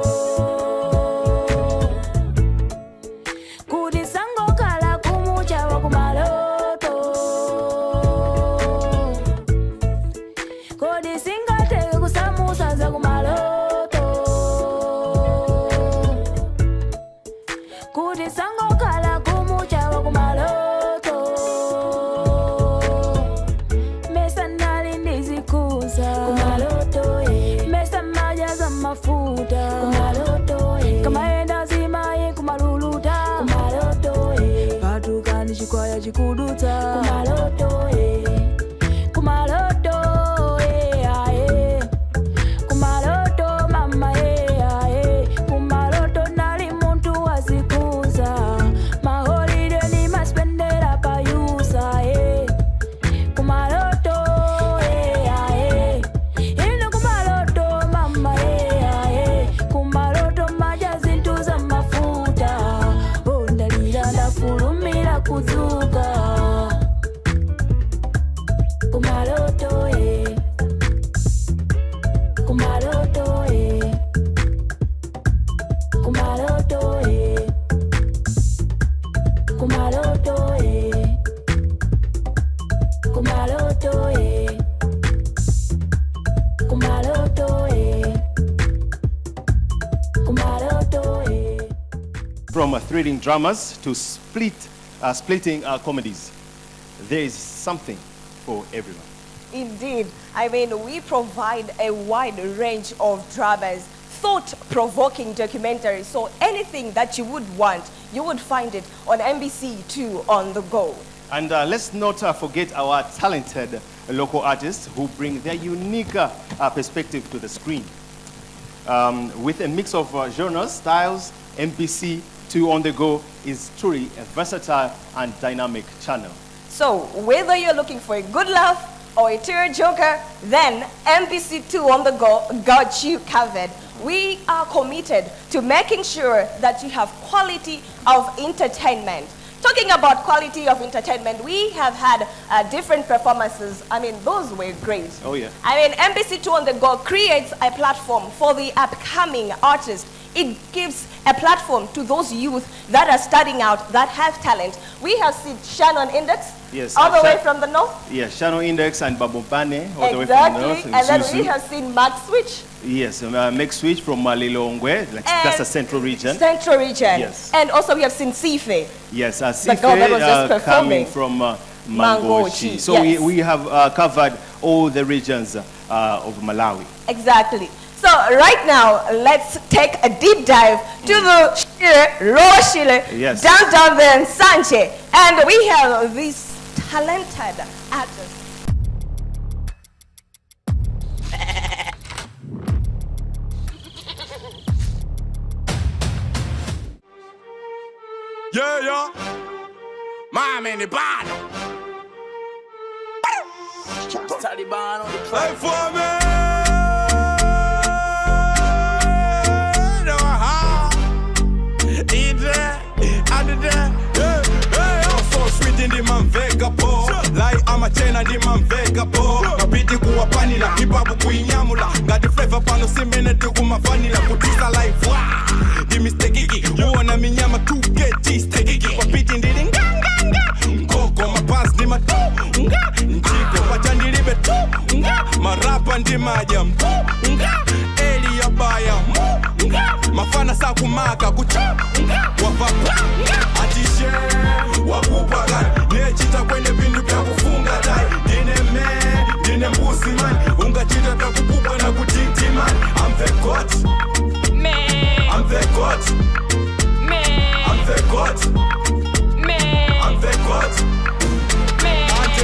kuti sangokhala kumucha wa kumaloto kodi singateke kusamusa za kumaloto kuti sangokhala kumucha wa kumaloto mesa nali ndizikuza kumaloto mesa majaza mafuta kumaloto kamaenda zimaye kumaluluta kumaloto patukani chikwaya chikudutsa kumaloto kumaloto kumaloto mama kumaloto nali muntu wazikuza maholide ni maspendera payusa kumaloto ino kumaloto mama kumaloto maja zintu za mafuta ndalira ndafulumira kuzuka kumaloto kumaloto kumaloto kumaloto kumaloto kumaloto kumaloto From thrilling dramas to splitting comedies, there is something for everyone. Indeed. I mean, we provide a wide range of dramas, thought-provoking documentaries. So anything that you would want, you would find it on MBC2 on the go. And let's not forget our talented local artists who bring their unique perspective to the screen. With a mix of genres, styles, MBC2 on the go is truly a versatile and dynamic channel. So whether you're looking for a good laugh or a tearjerker, then MBC2 on the go got you covered. We are committed to making sure that you have quality of entertainment. Talking about quality of entertainment, we have had different performances. I mean, those were great. Oh, yeah. I mean, MBC2 on the go creates a platform for the upcoming artists it gives a platform to those youth that are starting out, that have talent. We have seen Shannon Index, Yes, all the way from the north. Yes, Shannon Index and Babobane, all the way from the Exactly, north. and then Zuzu. we have seen Mark Switch, Yes, make switch from Lilongwe, like that's a central region. Central region. Yes. And also we have seen Sife. Yes, The girl that was just coming performing. from Mangochi, Mangochi. So yes. we have covered all the regions of Malawi. Exactly. So right now, let's take a deep dive to the Shire, Lower Shire, Yes. down there in Sanche. And we have these talented artists. Yeah, yeah. Mom in the bottom. Taliban on the play for me. No, eat that, and that. Hey, I'm so sweet in the man vega po. Like I'm a chain and the man vega po. Kapiti kuwa panila, kibabu kuinyamula. Got the flavor pano simene tukuma vanilla. Kutisa like wow. Give me stegigi, uona minyama tu get stegigi. Kapiti ndili nganganga. Nkoko mapas ni matu nga. Nchiko pachandilibe tu nga. Marapa ndi maja mtu nga. Eli ya baya mu nga. Mafana sa kumaka kuchu nga. Wafapa nga. Atishe wakupaga. Nechita kwenye vindu vya kufunga dai. Dine mbusi man. Unga chita vya kupupa na kutinti man. I'm the God. I'm the God. I'm the God. I'm the God.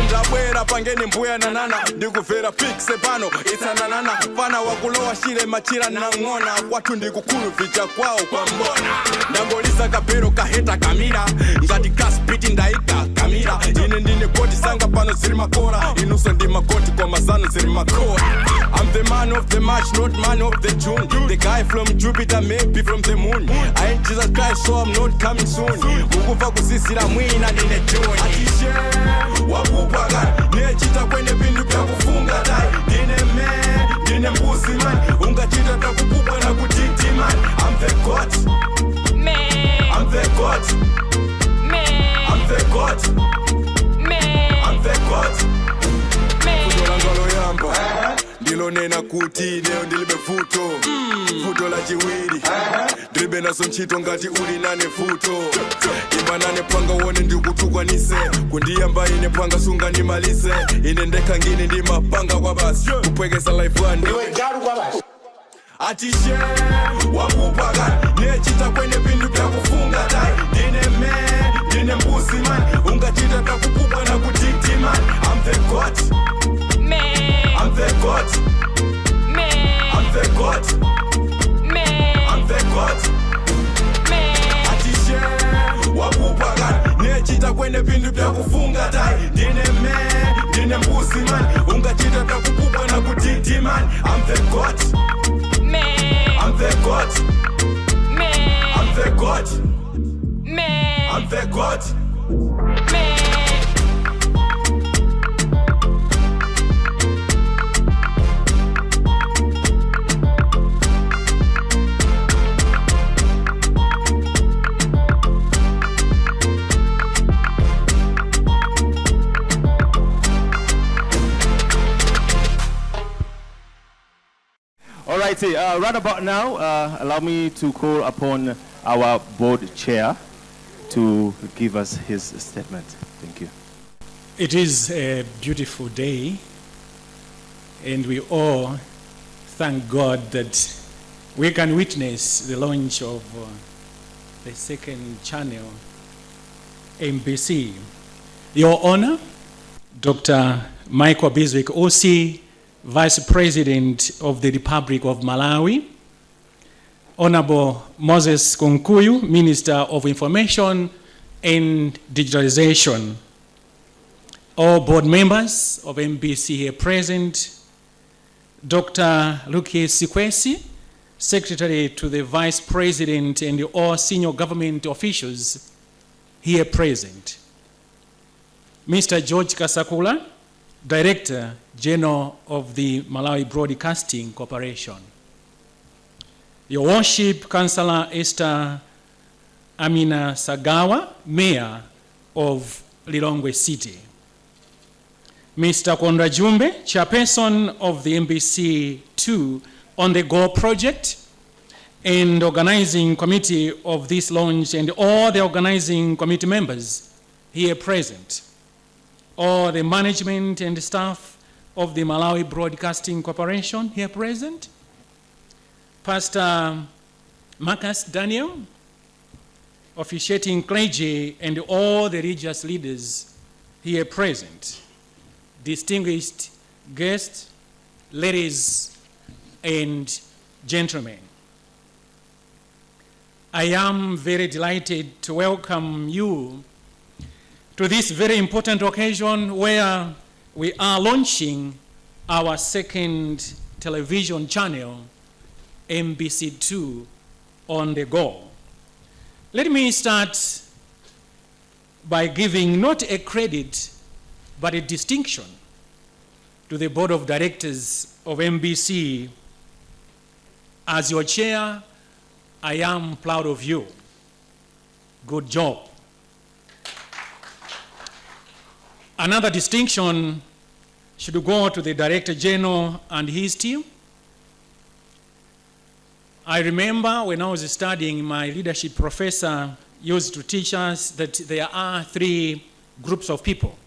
Ndabwera pangeni mbuya nanana ndikuvera pikse pano itsananana fana wakulowa shile machira nang'ona kwathu ndikukulu vicha kwawo kwa mbona ndangolisa kapero kaheta kamira ngati kaspiti ndaika kamira ine ndine koti sanga pano ziri makora inuso ndi makoti kwa mazano ziri makora. I'm the man of the March, not man of the June. The guy from Jupiter, maybe from the moon. I ain't Jesus Christ, so I'm not coming soon. Mukufa kusisira mwina ndine June. Atishe wakupaga nechita kwenye vindu vya kufunga dai. Dine mbusi man. Ungachita vya kupupa na kutiti man. I'm the God. I'm the God. I'm the God. I'm the God. Kudolangalo yamba ndilo nena kuti leo ndilibe futo la chiwiri ndilibe naso nchito ngati uli nane futo imba nane panga uone ndikutukwanise kundiyamba ine panga sunga ndimalise ine ndekha ngine ndimapanga kwa basi kupwekesa life wani atishe wakupaga nechita kwenye vindu vya kufunga dai. Dine mbusi man. Ungachita vya kupupa na kutiti man. I'm the God. I'm the God. I'm the God. I'm the God. Atishe wakupaga nechita kwenye vindu vya kufunga dai. Dine mbusi man. Ungachita vya kupupa na kutiti man. I'm the God. I'm the God. I'm the God. I'm the God. Alrighty, right about now, allow me to call upon our board chair to give us his statement. Thank you. It is a beautiful day, and we all thank God that we can witness the launch of the second channel, MBC. Your Honor, Dr. Michael Biswick, OC, Vice President of the Republic of Malawi, Honorable Moses Kunkuyu, Minister of Information and Digitalization, all board members of MBC here present, Dr. Luki Sikwesi, Secretary to the Vice President, and all senior government officials here present, Mr. George Kasakula, Director General of the Malawi Broadcasting Corporation. Your Worship, Councillor Esther Amina Sagawa, Mayor of Lilongwe City. Mr. Kondra Jumbe, Chairperson of the MBC2 On The Go project and organizing committee of this launch, and all the organizing committee members here present, all the management and staff of the Malawi Broadcasting Corporation here present, Pastor Marcus Daniel, officiating clergy, and all the religious leaders here present, distinguished guests, ladies and gentlemen. I am very delighted to welcome you to this very important occasion where we are launching our second television channel, MBC2 On The Go. Let me start by giving not a credit, but a distinction to the board of directors of MBC. As your chair, I am proud of you. Good job. Another distinction should go to the Director General and his team. I remember when I was studying, my leadership professor used to teach us that there are three groups of people.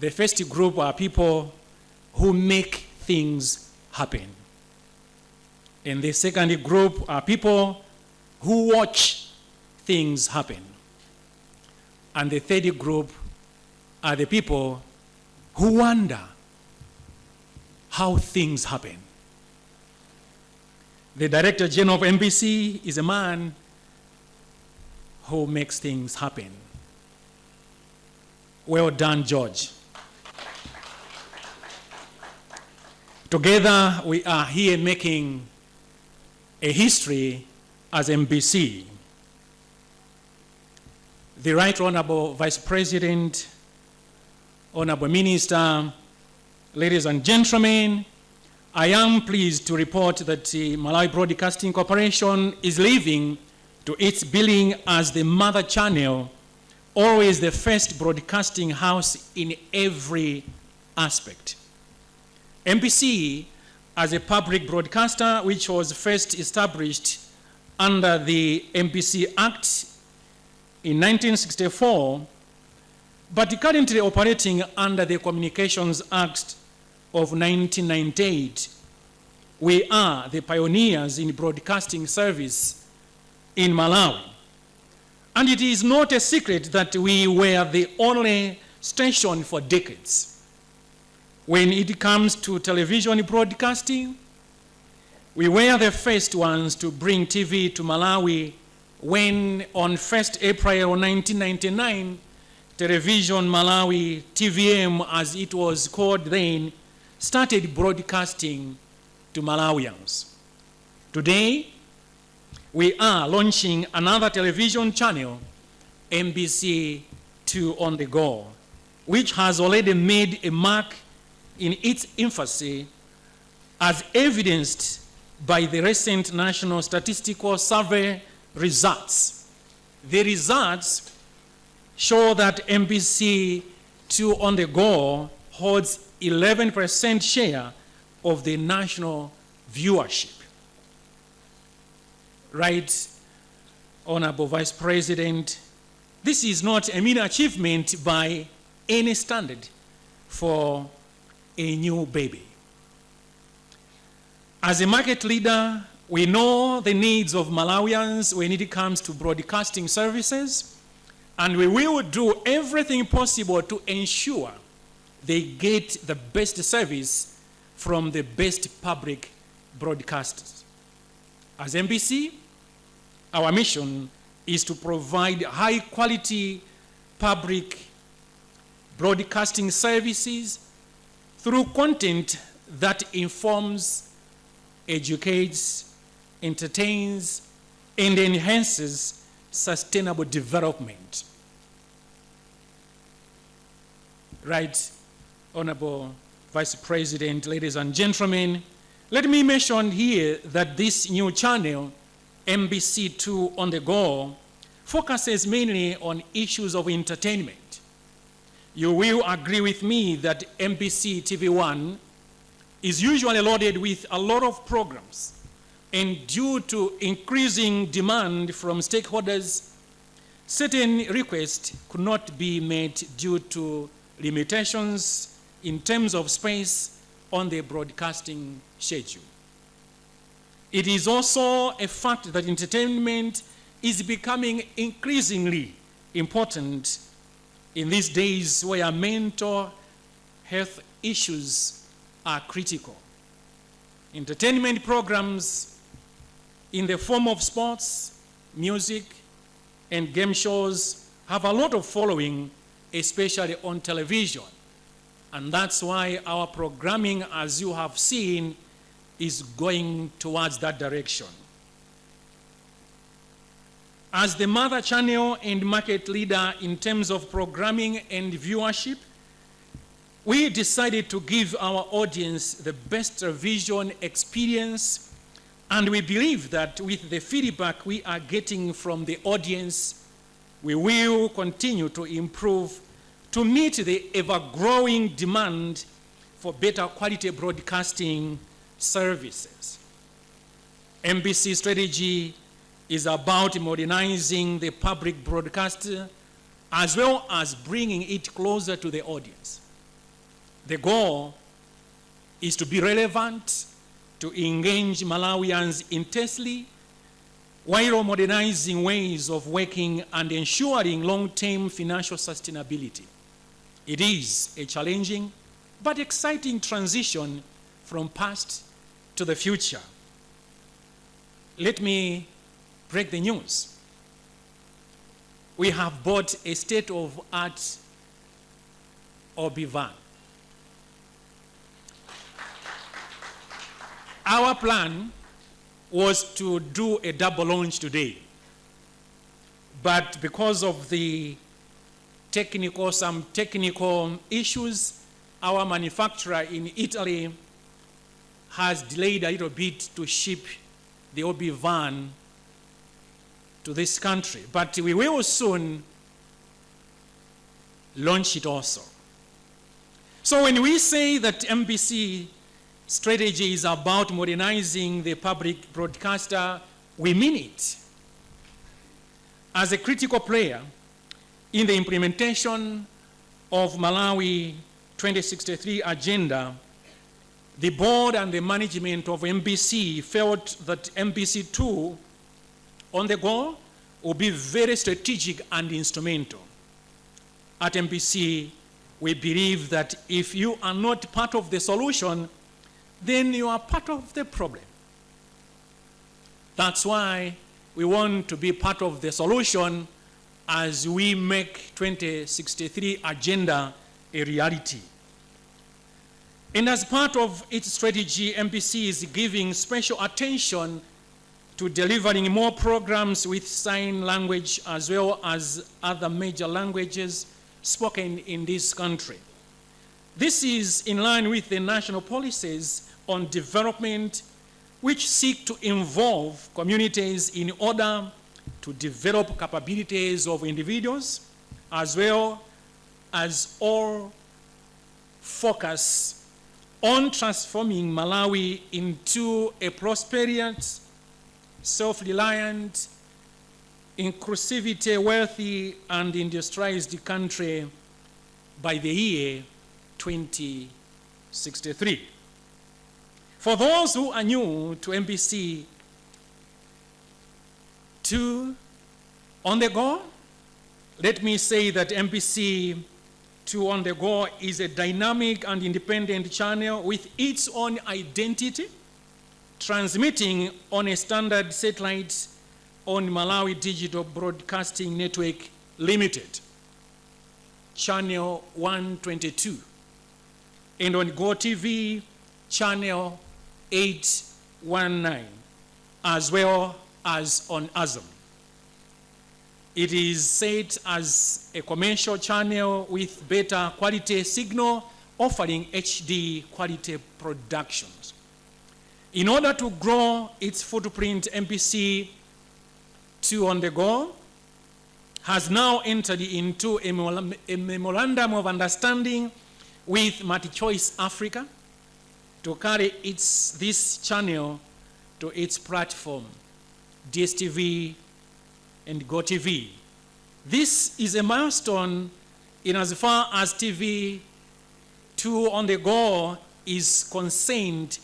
The first group are people who make things happen. And the second group are people who watch things happen. And the third group are the people who wonder how things happen. The Director General of MBC is a man who makes things happen. Well done, George. Together, we are here making a history as MBC. The Right Honorable Vice President, Honorable Minister, ladies and gentlemen, I am pleased to report that the Malawi Broadcasting Corporation is living to its billing as the mother channel, always the first broadcasting house in every aspect. MBC, as a public broadcaster, which was first established under the MBC Act in 1964, but currently operating under the Communications Act of 1998. We are the pioneers in broadcasting service in Malawi. And it is not a secret that we were the only station for decades. When it comes to television broadcasting, we were the first ones to bring TV to Malawi when on 1st April 1999, Television Malawi, TVM as it was called then, started broadcasting to Malawians. Today, we are launching another television channel, MBC2 On The Go, which has already made a mark in its infancy, as evidenced by the recent National Statistical Survey results. The results show that MBC2 On The Go holds 11% share of the national viewership. Right, Honorable Vice President, this is not a mean achievement by any standard for a new baby. As a market leader, we know the needs of Malawians when it comes to broadcasting services, and we will do everything possible to ensure they get the best service from the best public broadcasters. As MBC, our mission is to provide high-quality public broadcasting services through content that informs, educates, entertains, and enhances sustainable development. Right, Honorable Vice President, ladies and gentlemen, Let me mention here that this new channel, MBC2 On The Go, focuses mainly on issues of entertainment. You will agree with me that MBC TV1 is usually loaded with a lot of programs, and due to increasing demand from stakeholders, certain requests could not be made due to limitations in terms of space on the broadcasting schedule. It is also a fact that entertainment is becoming increasingly important in these days where mental health issues are critical. Entertainment programs in the form of sports, music, and game shows have a lot of following, especially on television. And that's why our programming, as you have seen, is going towards that direction. As the mother channel and market leader in terms of programming and viewership, we decided to give our audience the best television experience, and we believe that with the feedback we are getting from the audience, we will continue to improve to meet the ever-growing demand for better quality broadcasting services. MBC strategy is about modernizing the public broadcaster as well as bringing it closer to the audience. The goal is to be relevant, to engage Malawians intensely, while modernizing ways of working and ensuring long-term financial sustainability. It is a challenging but exciting transition from past to the future. Let me break the news. We have bought a state-of-art Obi van. Our plan was to do a double launch today, but because of some technical issues, our manufacturer in Italy has delayed a little bit to ship the Obi van to this country, but we will soon launch it also. So when we say that MBC strategy is about modernizing the public broadcaster, we mean it. As a critical player in the implementation of Malawi 2063 agenda, the board and the management of MBC felt that MBC2 On The Go will be very strategic and instrumental. At MBC, we believe that if you are not part of the solution, then you are part of the problem. That's why we want to be part of the solution as we make 2063 agenda a reality. And as part of its strategy, MBC is giving special attention to delivering more programs with sign language as well as other major languages spoken in this country. This is in line with the national policies on development which seek to involve communities in order to develop capabilities of individuals as well as all focus on transforming Malawi into a prosperous, self-reliant, inclusivity, wealthy, and industrialized country by the year 2063. For those who are new to MBC 2 On The Go, let me say that MBC 2 On The Go is a dynamic and independent channel with its own identity, transmitting on a standard satellite on Malawi Digital Broadcasting Network Limited, channel 122, and on GoTV, channel 819, as well as on Azam. It is set as a commercial channel with better quality signal, offering HD quality productions. In order to grow its footprint, MBC 2 on the Go has now entered into a memorandum of understanding with MultiChoice Africa to carry this channel to its platform, DSTV and GoTV. This is a milestone in as far as TV 2 on the Go is concerned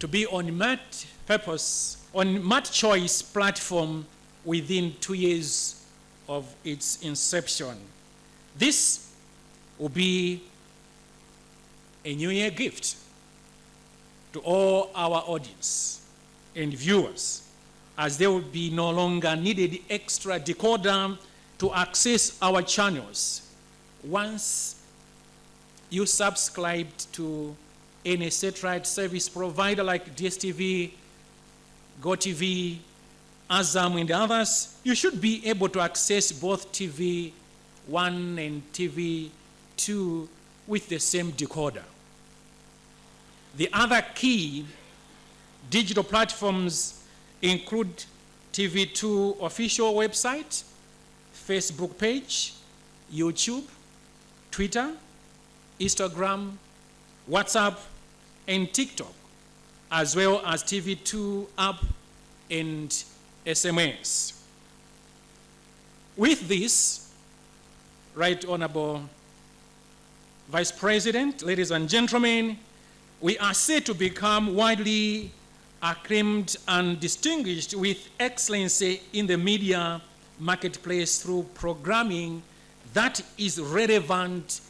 to be on MultiChoice platform within 2 years of its inception. This will be a New Year gift to all our audience and viewers, as there will be no longer needed extra decoder to access our channels. Once you subscribed to any satellite service provider like DSTV, GoTV, Azam, and others, you should be able to access both TV 1 and TV 2 with the same decoder. The other key digital platforms include TV 2 official website, Facebook page, YouTube, Twitter, Instagram, WhatsApp, and TikTok, as well as TV 2 app and SMS. With this, Right Honorable Vice President, ladies and gentlemen, we are set to become widely acclaimed and distinguished with excellency in the media marketplace through programming that is relevant,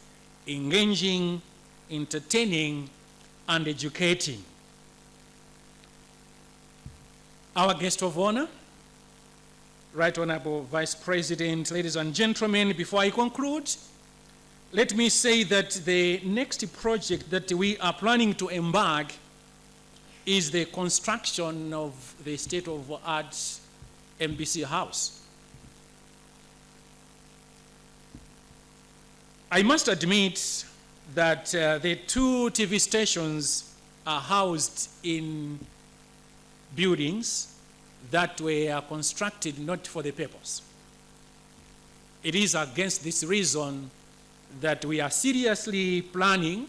engaging, entertaining, and educating. Our guest of honor, Right Honorable Vice President, ladies and gentlemen, before I conclude, let me say that the next project that we are planning to embark is the construction of the state-of-the-art MBC house. I must admit that the 2 TV stations are housed in buildings that were constructed not for the purpose. It is against this reason that we are seriously planning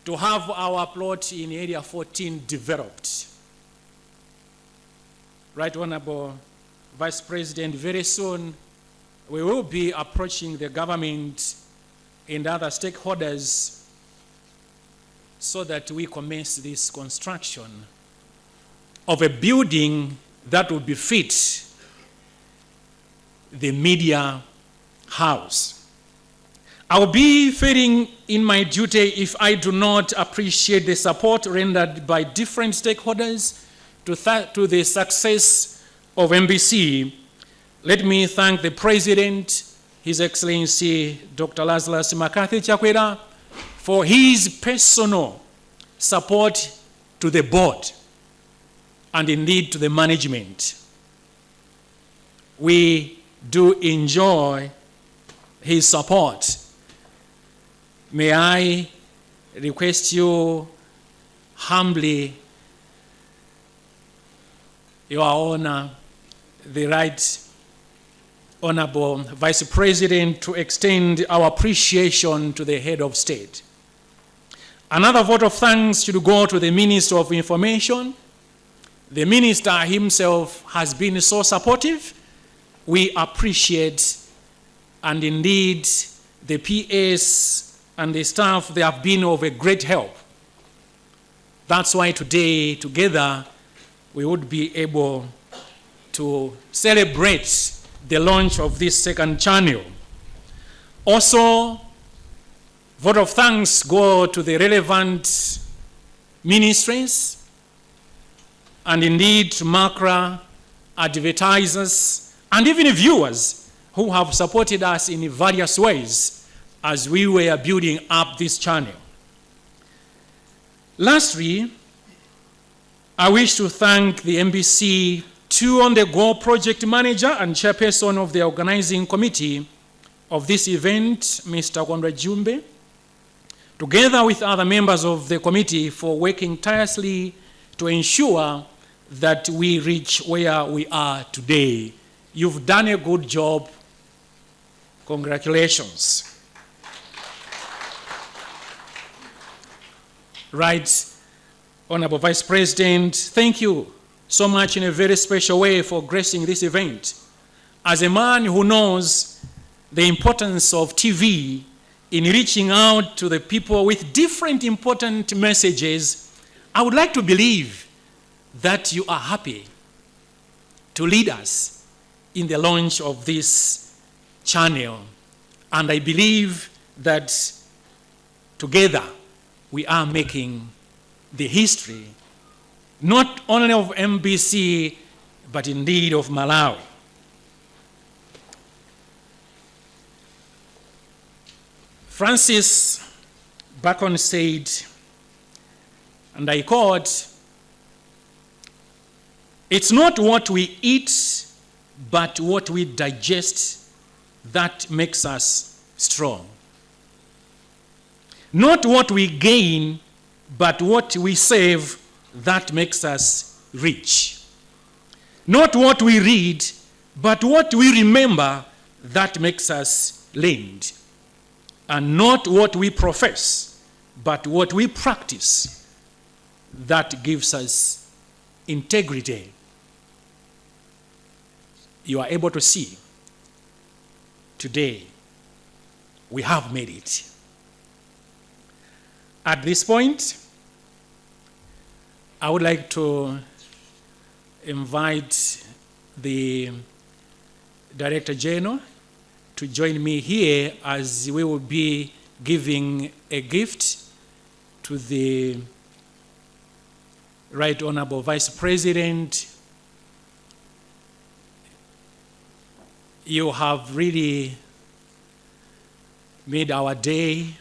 to have our plot in Area 14 developed. Right Honorable Vice President, very soon we will be approaching the government and other stakeholders so that we commence this construction of a building that will befit the media house. I'll be failing in my duty if I do not appreciate the support rendered by different stakeholders to the success of MBC. Let me thank the President, His Excellency Dr. Lazarus McCarthy Chakwera, for his personal support to the board and indeed to the management. We do enjoy his support. May I request you humbly, Your Honor, the Right Honorable Vice President, to extend our appreciation to the Head of State. Another vote of thanks should go to the Minister of Information. The Minister himself has been so supportive. We appreciate, and indeed the PAs and the staff, they have been of a great help. That's why today, together, we would be able to celebrate the launch of this second channel. Also, vote of thanks go to the relevant ministries and indeed to MACRA, advertisers, and even viewers who have supported us in various ways as we were building up this channel. Lastly, I wish to thank the MBC 2 on the Go project manager and chairperson of the organizing committee of this event, Mr. Konrad Jumbe, together with other members of the committee, for working tirelessly to ensure that we reach where we are today. You've done a good job. Congratulations. Right, Honorable Vice President, thank you so much in a very special way for gracing this event. As a man who knows the importance of TV in reaching out to the people with different important messages, I would like to believe that you are happy to lead us in the launch of this channel. And I believe that together we are making the history, not only of MBC, but indeed of Malawi. Francis Bacon said, and I quote, "It's not what we eat, but what we digest that makes us strong. Not what we gain, but what we save that makes us rich. Not what we read, but what we remember that makes us learned. And not what we profess, but what we practice that gives us integrity." You are able to see today we have made it. At this point, I would like to invite the Director General to join me here as we will be giving a gift to the Right Honorable Vice President. You have really made our day,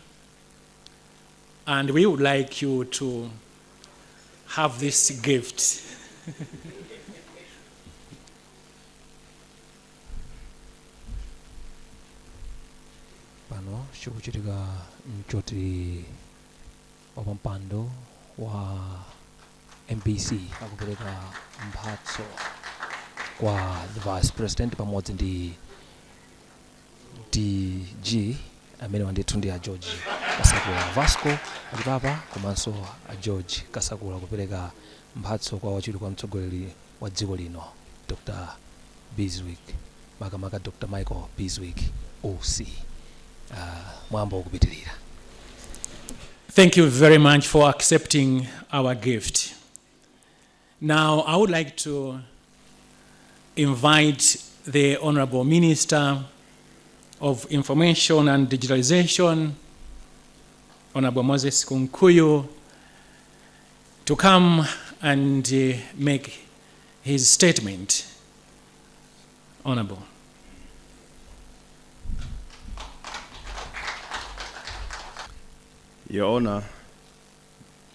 and we would like you to have this gift. Pano chikuchitika mchoti wapampando wa MBC akupereka mphatso kwa the Vice President pamodzi ndi DG amene wandithu ndi a George Kasakula Vasco ali papa, komanso a George Kasakula kupereka mphatso kwa wachiri kwa mtsogoleri wa dziko lino Dr. Bizwick, makamaka Dr. Michael Bizwick OC. Mwambo ukupitirira. Thank you very much for accepting our gift. Now, I would like to invite the Honorable Minister of Information and Digitalization, Honorable Moses Kunkuyu, to come and make his statement. Honorable. Your Honor,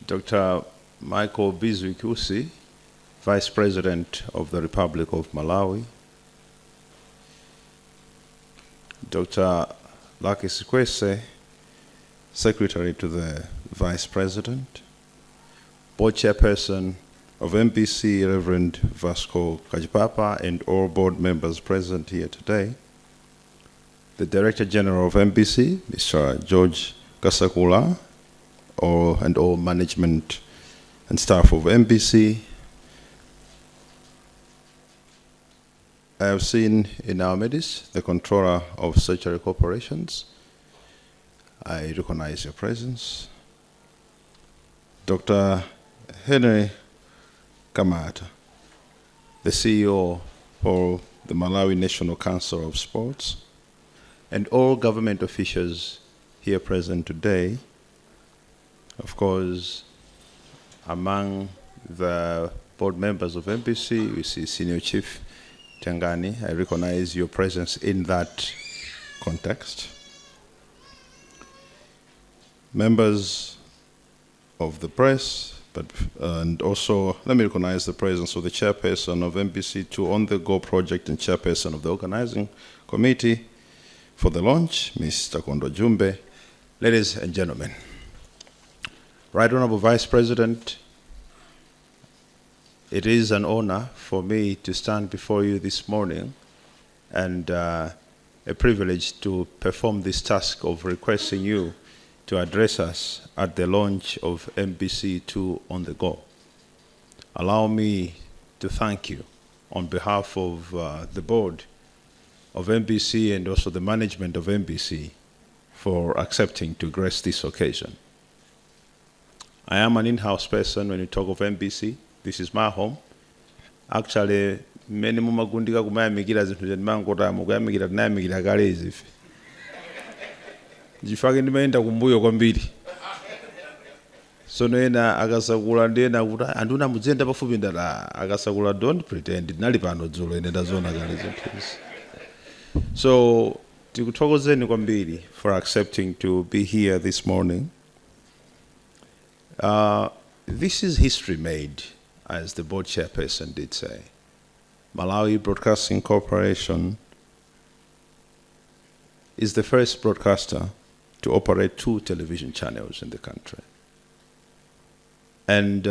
Dr. Michael Bizwick OC, Vice President of the Republic of Malawi, Dr. Lucky Sikwese, Secretary to the Vice President, Board Chairperson of MBC, Reverend Vasco Kajipapa, and all board members present here today, the Director General of MBC, Mr. George Kasakula, and all management and staff of MBC. I have seen in our midst the Controller of Statutory Corporations. I recognize your presence. Dr. Henry Kamata, the CEO for the Malawi National Council of Sports, and all government officials here present today. Of course, among the board members of MBC, we see Senior Chief Tangani. I recognize your presence in that context. Members of the press, and also let me recognize the presence of the chairperson of MBC2 On The Go project and chairperson of the organizing committee for the launch, Ms. Takondo Jumbe. Ladies and gentlemen, Right Honorable Vice President, it is an honor for me to stand before you this morning and a privilege to perform this task of requesting you to address us at the launch of MBC2 on the Go. Allow me to thank you on behalf of the board of MBC and also the management of MBC for accepting to grace this occasion. I am an in-house person when you talk of MBC. This is my home. Actually, many mumagundika kumayamikira zinthu zenimankota mukuyamikira tinayamikira kale izife. Jifake ndimayenda kumbuyo kwambiri. So ena akasakula ndena kuti anduna muzenda pafupi ndala akasakula don't pretend ndinali pano dzulo ine ndazona kale zinthu. So tikuthokozeni kwambiri for accepting to be here this morning. This is history made, as the board chairperson did say. Malawi Broadcasting Corporation is the first broadcaster to operate 2 television channels in the country. And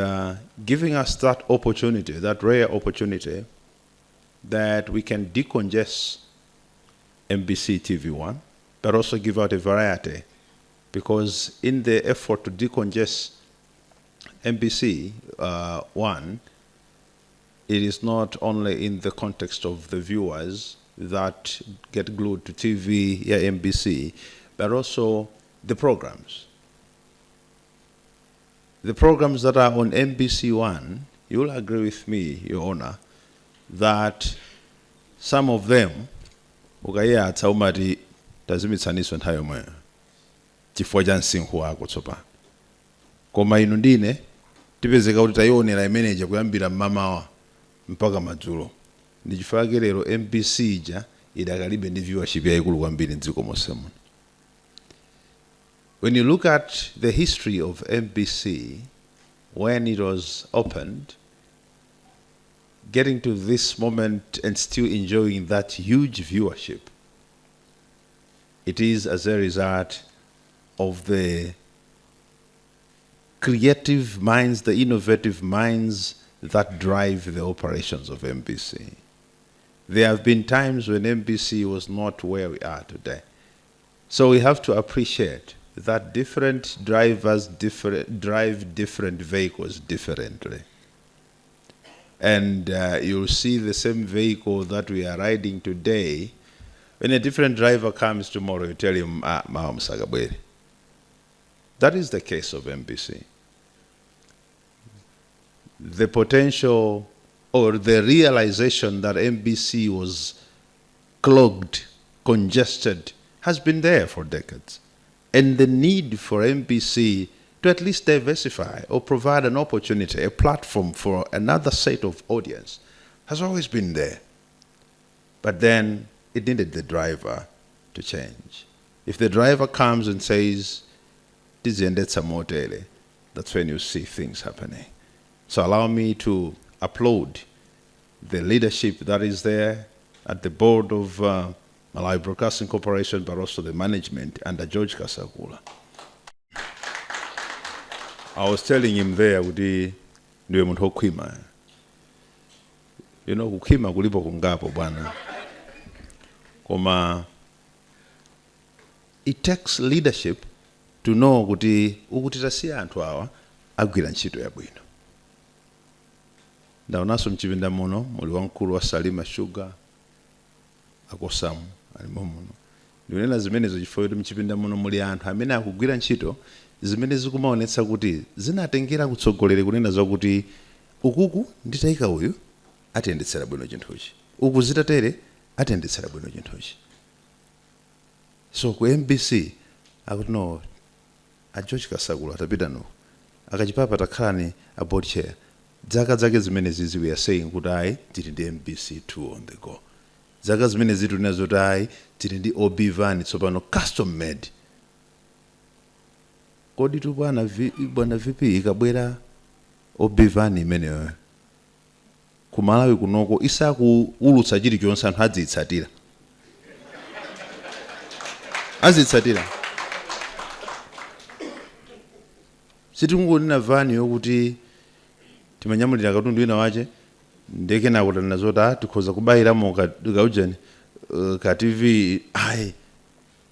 giving us that opportunity, that rare opportunity, that we can decongest MBC TV1, but also give out a variety, because in the effort to decongest MBC One, it is not only in the context of the viewers that get glued to TV, MBC, but also the programs. The programs that are on MBC One, you'll agree with me, Your Honor, that some of them, ukaya tsaumati tazimitsaniswa nthawi yomweyo chifukwa cha msinkhu wako tsopano. Koma inu ndine tipezeka kuti tayionera imeneja kuyambira mmamawa mpaka madzulo. Ndi chifukwa chake lero MBC ija idakalibe ndi viewership yayikulu kwambiri m'dziko monse muno. When you look at the history of MBC, when it was opened, getting to this moment and still enjoying that huge viewership, it is as a result of the creative minds, the innovative minds that drive the operations of MBC. There have been times when MBC was not where we are today. So we have to appreciate that different drivers drive different vehicles differently. And you'll see the same vehicle that we are riding today. When a different driver comes tomorrow, you tell him, Maham Sagabwere. That is the case of MBC. The potential or the realization that MBC was clogged, congested, has been there for decades. And the need for MBC to at least diversify or provide an opportunity, a platform for another set of audience, has always been there. But then it needed the driver to change. If the driver comes and says, that's when you see things happening. So allow me to applaud the leadership that is there at the board of Malawi Broadcasting Corporation, but also the management under George Kasakula. I was telling him there, you know, kukima kulipo kungapo bwana. Koma, it takes leadership to know kuti ukutitasiya anthu awa agwira ntchito yabwino. Ndaonaso mchipinda muno muli wamkulu wa Salima Sugar akosamu alimo muno. Ndionena zimenezo chifukwa kuti mchipinda muno muli anthu amene akugwira ntchito zimene zikumaonetsa kuti zinatengera kutsogolere kunena zakuti ukuku nditayika uyu atiyendetsera bwino chinthuchi. Uku zitatere atiyendetsera bwino chinthuchi. So ku MBC akuti no, a George Kasakula atapita no, akachipapa takhalani a board chair. Zaka zake zimene zizi we are saying kuti ayi tili ndi MBC2 on the go. Zaka zimene zitu nazo tai tili ndi OB van tsopano custom made. Kodi tu bwana VP ikabwera OB van imeneyo ku Malawi kunoko isakuulutsa chilichonse anthu adzitsatira. Azitsatira. sitingonena vani yokuti timanyamulira katundu wina wache ndeke nakutana zota tikhoza kubayiramo kaujeni ka TV ayi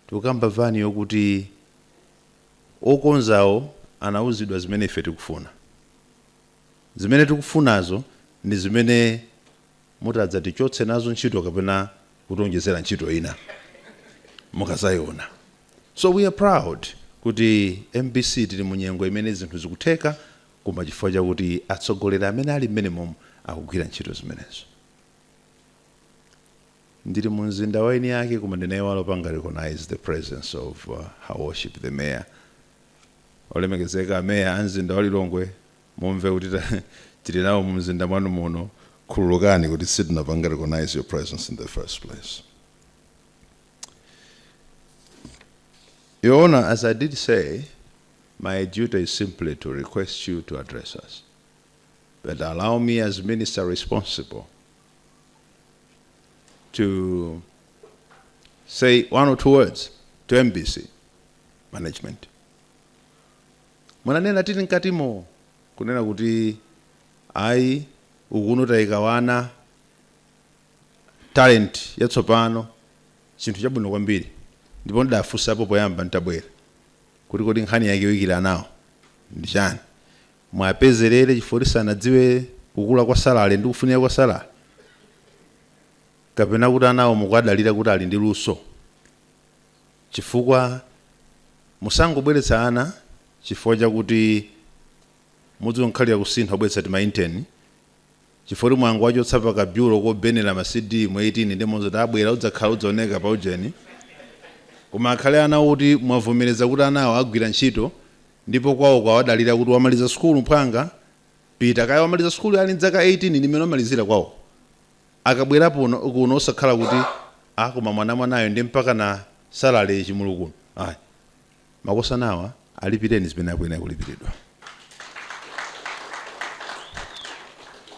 tukamba vani yokuti okonzawo anauzidwa zimene ife tikufuna. Zimene tikufunazo ndi zimene mutadza tichotse nazo ntchito kapena kutonjezera ntchito ina mukazayiona. So we are proud kuti MBC tili munyengo imene zinthu zikutheka koma chifukwa chakuti atsogoleri amene ali minimum akugwira ntchito zimenezo. Ndili mu mzinda waini yake koma ndinewalo panga recognize the presence of her worship the mayor. Olemekezeka mayor anzinda walilongwe mumve kuti tili nawo mu mzinda mwanu muno khululukani kuti sitinapanga recognize your presence in the first place. Your Honor, as I did say, my duty is simply to request you to address us. But allow me as minister responsible to say one or two words to MBC management. Mwananena tili nkatimo kunena kuti ai ukunotayika wana talent yatsopano chinthu chabwino kwambiri ndipo ndafunsapo poyamba ntabwera kuti kodi nkhani yake wikira nawo ndi chani mwapezerere chifukwa sanadziwe kukula kwa salale ndi kufunika kwa salale kapena kuti anawo mukwadalira kuti ali ndi luso chifukwa musangobweretsa ana chifukwa chakuti mudzikhalira kusintha bweretsa ti intern chifukwa mwangu wacho tsapa ka bureau ko benera ma CD mu 18 ndi mozo tabwera udzakhala udzaoneka pa ujeni koma akhale ana kuti mwavomereza kuti anawo agwira ntchito ndipo kwawo kwawadalira kuti wamaliza school mphanga pita kaya wamaliza school ali nzaka 18 ndi meno malizira kwawo akabwera kuno osakhala kuti koma mwanayo ndi mpaka na salary chimulukuno ayi makosa nawa alipireni zimene akwena kulipiridwa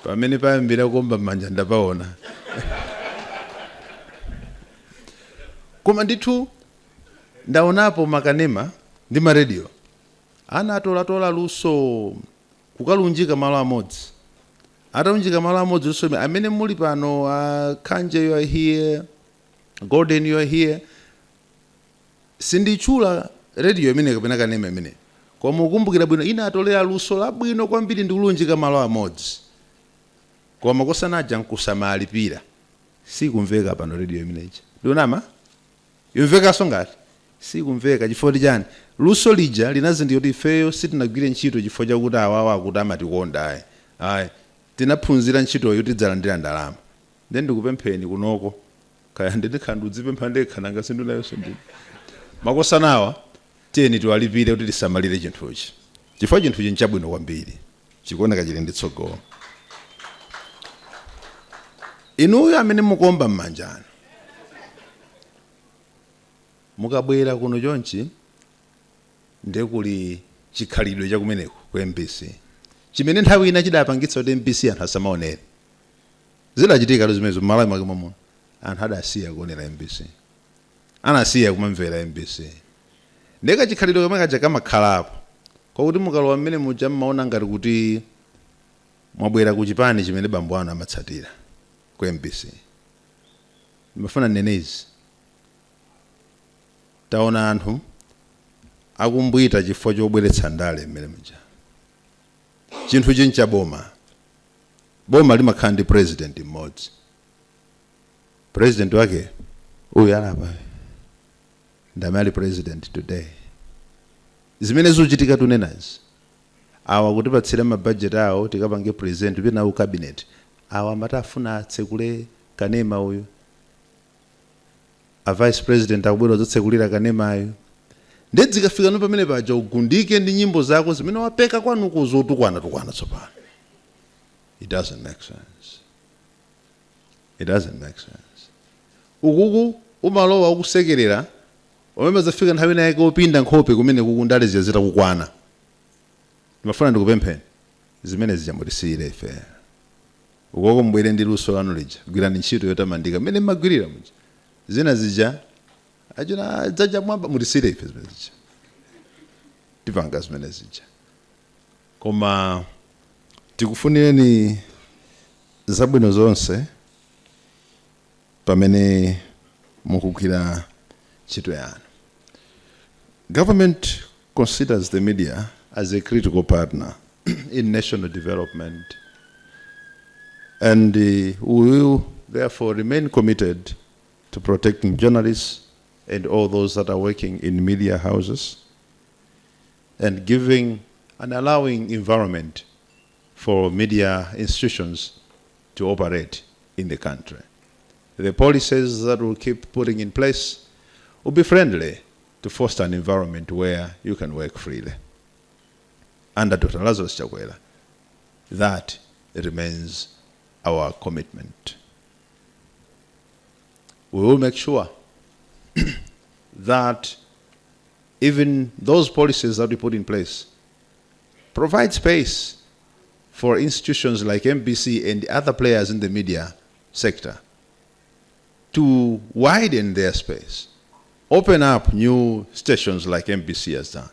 pamene payambira kuomba manja ndapaona koma ndithu ndaonapo makanema ndi ma radio ana atolatola luso kukalunjika malo amodzi ataunjika malo amodzi luso amene muli pano Kanje you are here, Gordon you are here, sindichula radio imene kapena kanema imene koma ukumbukira bwino ina atolera luso labwino kwambiri ndi kulunjika malo amodzi koma kosanaja nkusamalipira sikumveka pano radio imeneji ndionama yomveka songati sikumveka chifukwa chani luso lija linazindi kuti ifeyo sitinagwire ntchito chifukwa chakuti awawa akuti amatikonda ayi tinaphunzira ntchito yoti tidzalandira ndalama then ndikupempheni kunoko kaya ndikhandu dzipempha ndekha nanga sindunayo sindi makosa nawa tiyeni tiwalipire kuti tisamalire chinthuchi chifukwa chinthuchi nchabwino kwambiri chikuoneka chili ndi tsogolo. Inuyo amene mukomba mmanjano mukabwera kuno chonchi ndekuli chikhalidwe chakumeneko ku MBC chimene nthawi ina chidapangitsa kuti MBC anthu asamaonere zidachitika zimenezo m'malawi mwake momwe anthu adasiya kuonera MBC anasiya kumamvera MBC ndeka chikhalidwe kamwe kaja kamakhalapo kwakuti mukalowa mmene muja mmaona ngati kuti mwabwera ku chipani chimene bambo anu amatsatira ku MBC. Mafuna nenezi taona anthu akumbwita chifukwa chobweretsa ndale mmene muja chinthu chincha boma limakhala ndi president mmodzi president wake uyu alapa ndamali president today zimene zochitika tunenazi awa kuti patsira mabudget awo tikapange present pina u cabinet awa matafuna atsekule kanema uyu a vice president akubwera zotsekulira kanema ayo ndedzikafika no pamene paja ugundike ndi nyimbo zako zimene wapeka kwanuko zotukwana tsopano. It doesn't make sense. It doesn't make sense. Ukuku umalowa ukusekerera omwe zafika nthawi naye kopinda nkhope kumene kukundale ziyazita kukwana. Ndimafuna ndikupempheni zimene zijamutisire ife. Ukoko mbwere ndi luso lanu lija gwirani ntchito yotamandika mmene mmagwirira muja zina zija ajuna zaja mwamba mutisire ife zimene zija tipanga zimene zija koma tikufunireni zabwino zonse pamene mukugwira ntchito yanu. Government considers the media as a critical partner in national development, and we will therefore remain committed to protecting journalists and all those that are working in media houses, and giving and allowing environment for media institutions to operate in the country. The policies that we'll keep putting in place will be friendly to foster an environment where you can work freely. Under Dr. Lazarus Chakwera, that remains our commitment. We will make sure that even those policies that we put in place provide space for institutions like MBC and other players in the media sector to widen their space, open up new stations like MBC has done,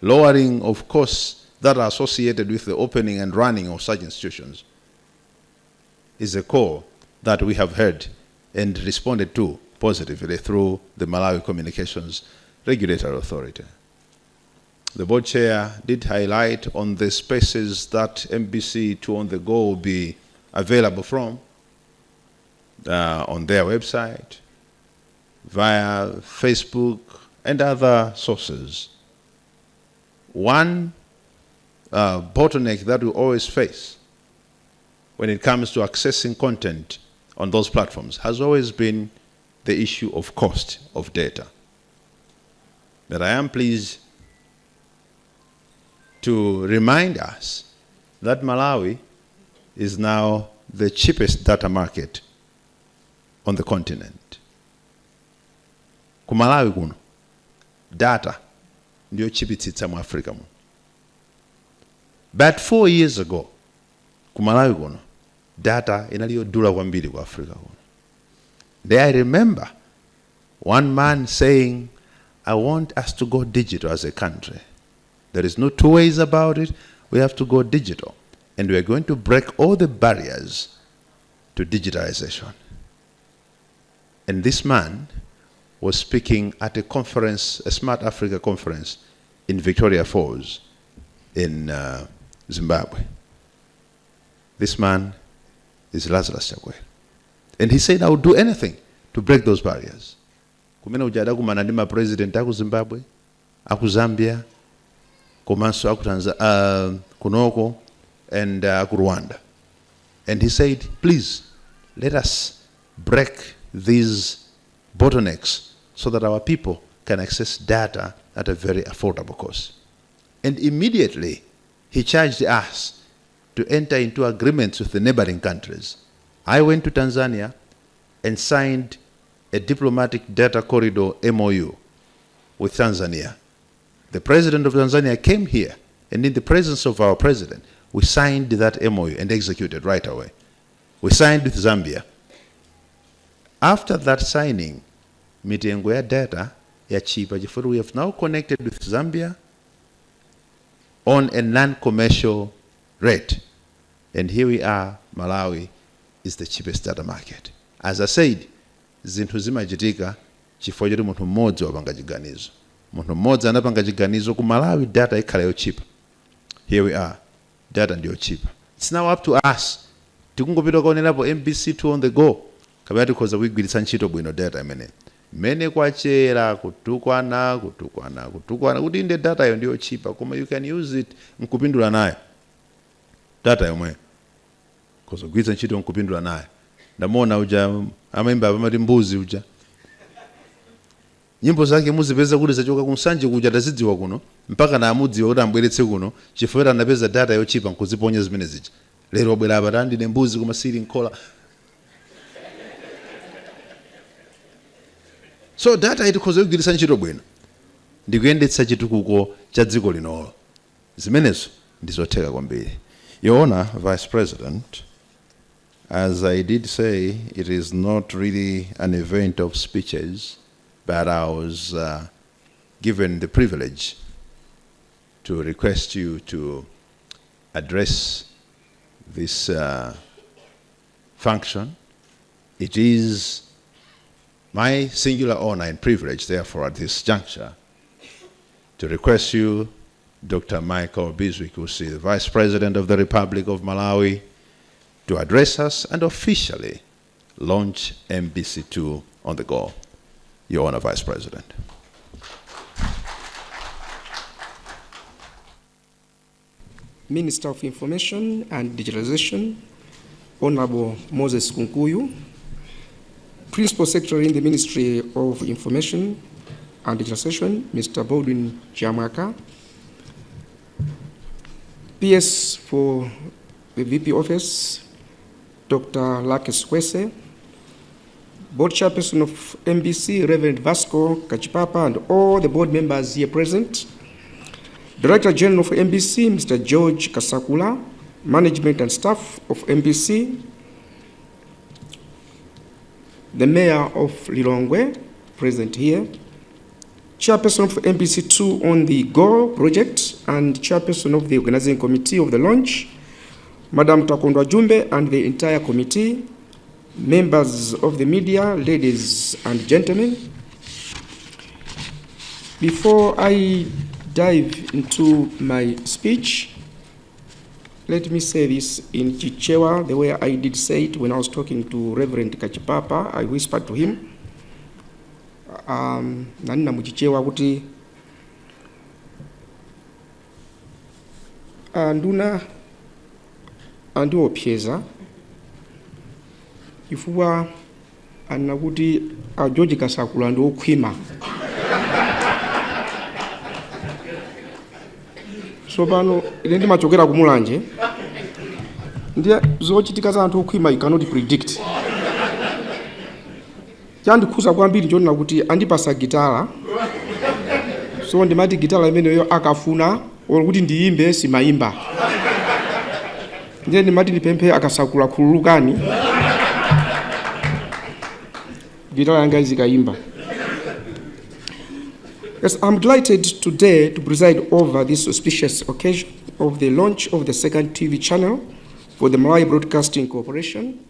lowering of costs that are associated with the opening and running of such institutions is a call that we have heard and responded to positively through the Malawi Communications Regulatory Authority. The board chair did highlight on the spaces that MBC 2 on the go will be available from on their website, via Facebook and other sources. One bottleneck that we always face when it comes to accessing content on those platforms has always been the issue of cost of data. But I am pleased to remind us that Malawi is now the cheapest data market on the continent. Ku Malawi kuno, data ndiyo chipitsitsa mu Africa mu. But 4 years ago, ku Malawi kuno, data inaliyo dula kwambiri ku Africa kuno. There I remember one man saying, I want us to go digital as a country. There is no two ways about it. We have to go digital. And we are going to break all the barriers to digitalization. And this man was speaking at a conference, a Smart Africa conference in Victoria Falls in Zimbabwe. This man is Lazarus Chakwera. And he said, I would do anything to break those barriers. Kumene ujada kumana ndi ma president aku Zimbabwe, aku Zambia, komanso aku kunoko, and aku Rwanda. And he said, please, let us break these bottlenecks so that our people can access data at a very affordable cost. And immediately, he charged us to enter into agreements with the neighboring countries. I went to Tanzania and signed a diplomatic data corridor MOU with Tanzania. The president of Tanzania came here, and in the presence of our president, we signed that MOU and executed right away. We signed with Zambia. After that signing, mitengo ya data ya chipa chifukwa we have now connected with Zambia on a non-commercial rate. And here we are, Malawi is the cheapest data market. As I said, zinthu zimachitika chifukwa choti munthu mmodzi wapanga chiganizo. Munthu mmodzi anapanga chiganizo ku Malawi data ikhala yochipa. Here we are, data ndiyo chipa. It's now up to us. Tikungopita kuonerapo MBC 2 on the go. Kapena tikhoza kuigwiritsa ntchito bwino data imene. Mene kwachera kutukwana kuti inde data yo ndiyo chipa koma you can use it nkupindula nayo. Data yomwe. Koza kugwiritsa ntchito nkupindula nayo. Ndamona uja amaimba amati mbuzi uja. Nyimbo zake muzipeza kuti zachoka kunsanje kuja tazidziwa kuno mpaka na amudziwa kuti ambweretse kuno chifukwa anapeza data yochipa nkuziponya zimene zija. Lero bwera apa ndine mbuzi koma sili nkola. So data itikhoza kugwiritsa ntchito bwino ndikuyendetsa chitukuko cha dziko linolo. Zimenezo ndizotheka kwambiri. Your Honor, Vice President, as I did say, it is not really an event of speeches, but I was given the privilege to request you to address this function. It is my singular honor and privilege, therefore, at this juncture, to request you, Dr. Michael Bizwikusi, the Vice President of the Republic of Malawi, to address us and officially launch MBC2 on the go. Your Honor, Vice President. Minister of Information and Digitalization, Honorable Moses Kunkuyu, Principal Secretary in the Ministry of Information and Digitalization, Mr. Baldwin Chiamaka, PS for the VP Office, Dr. Lakis Kwese, Board Chairperson of MBC, Reverend Vasco Kachipapa, and all the board members here present, Director General of MBC, Mr. George Kasakula, management and staff of MBC, the Mayor of Lilongwe, present here, Chairperson of MBC2 on the Go project, and Chairperson of the Organizing Committee of the launch, Madam Takondwa Jumbe and the entire committee, members of the media, ladies and gentlemen. Before I dive into my speech, let me say this in Chichewa, the way I did say it when I was talking to Reverend Kachipapa. I whispered to him, nanina muchichewa kuti anduna andiopyeza ifuwa anakuti George Kasakula ndi okhwima. So pano ine ndimachokera kumulanje ndiye zochitika za anthu okhwima you cannot predict. Chandikhuza kwambiri nchonena kuti andipasa gitala, so ndimati gitala imeneyo akafuna or kuti ndiyimbe simayimba, ndiye ndimati ndipemphe Akasakula khululukani gitala yanga izikayimba. Yes, I'm delighted today to preside over this auspicious occasion of the launch of the second TV channel for the Malawi Broadcasting Corporation,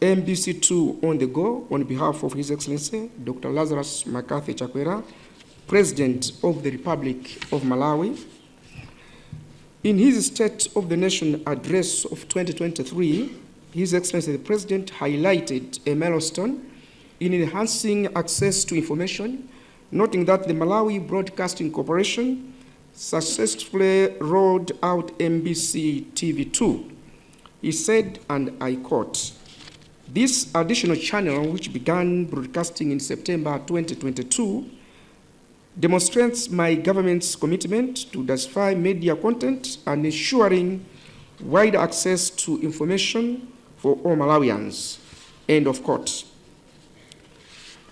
MBC2 on the go, on behalf of His Excellency Dr. Lazarus McCarthy Chakwera, President of the Republic of Malawi. In his State of the Nation address of 2023, His Excellency the President highlighted a milestone in enhancing access to information, noting that the Malawi Broadcasting Corporation successfully rolled out MBC TV2. He said, and I quote, "This additional channel, which began broadcasting in September 2022, demonstrates my government's commitment to diversify media content and ensuring wide access to information for all Malawians." End of quote.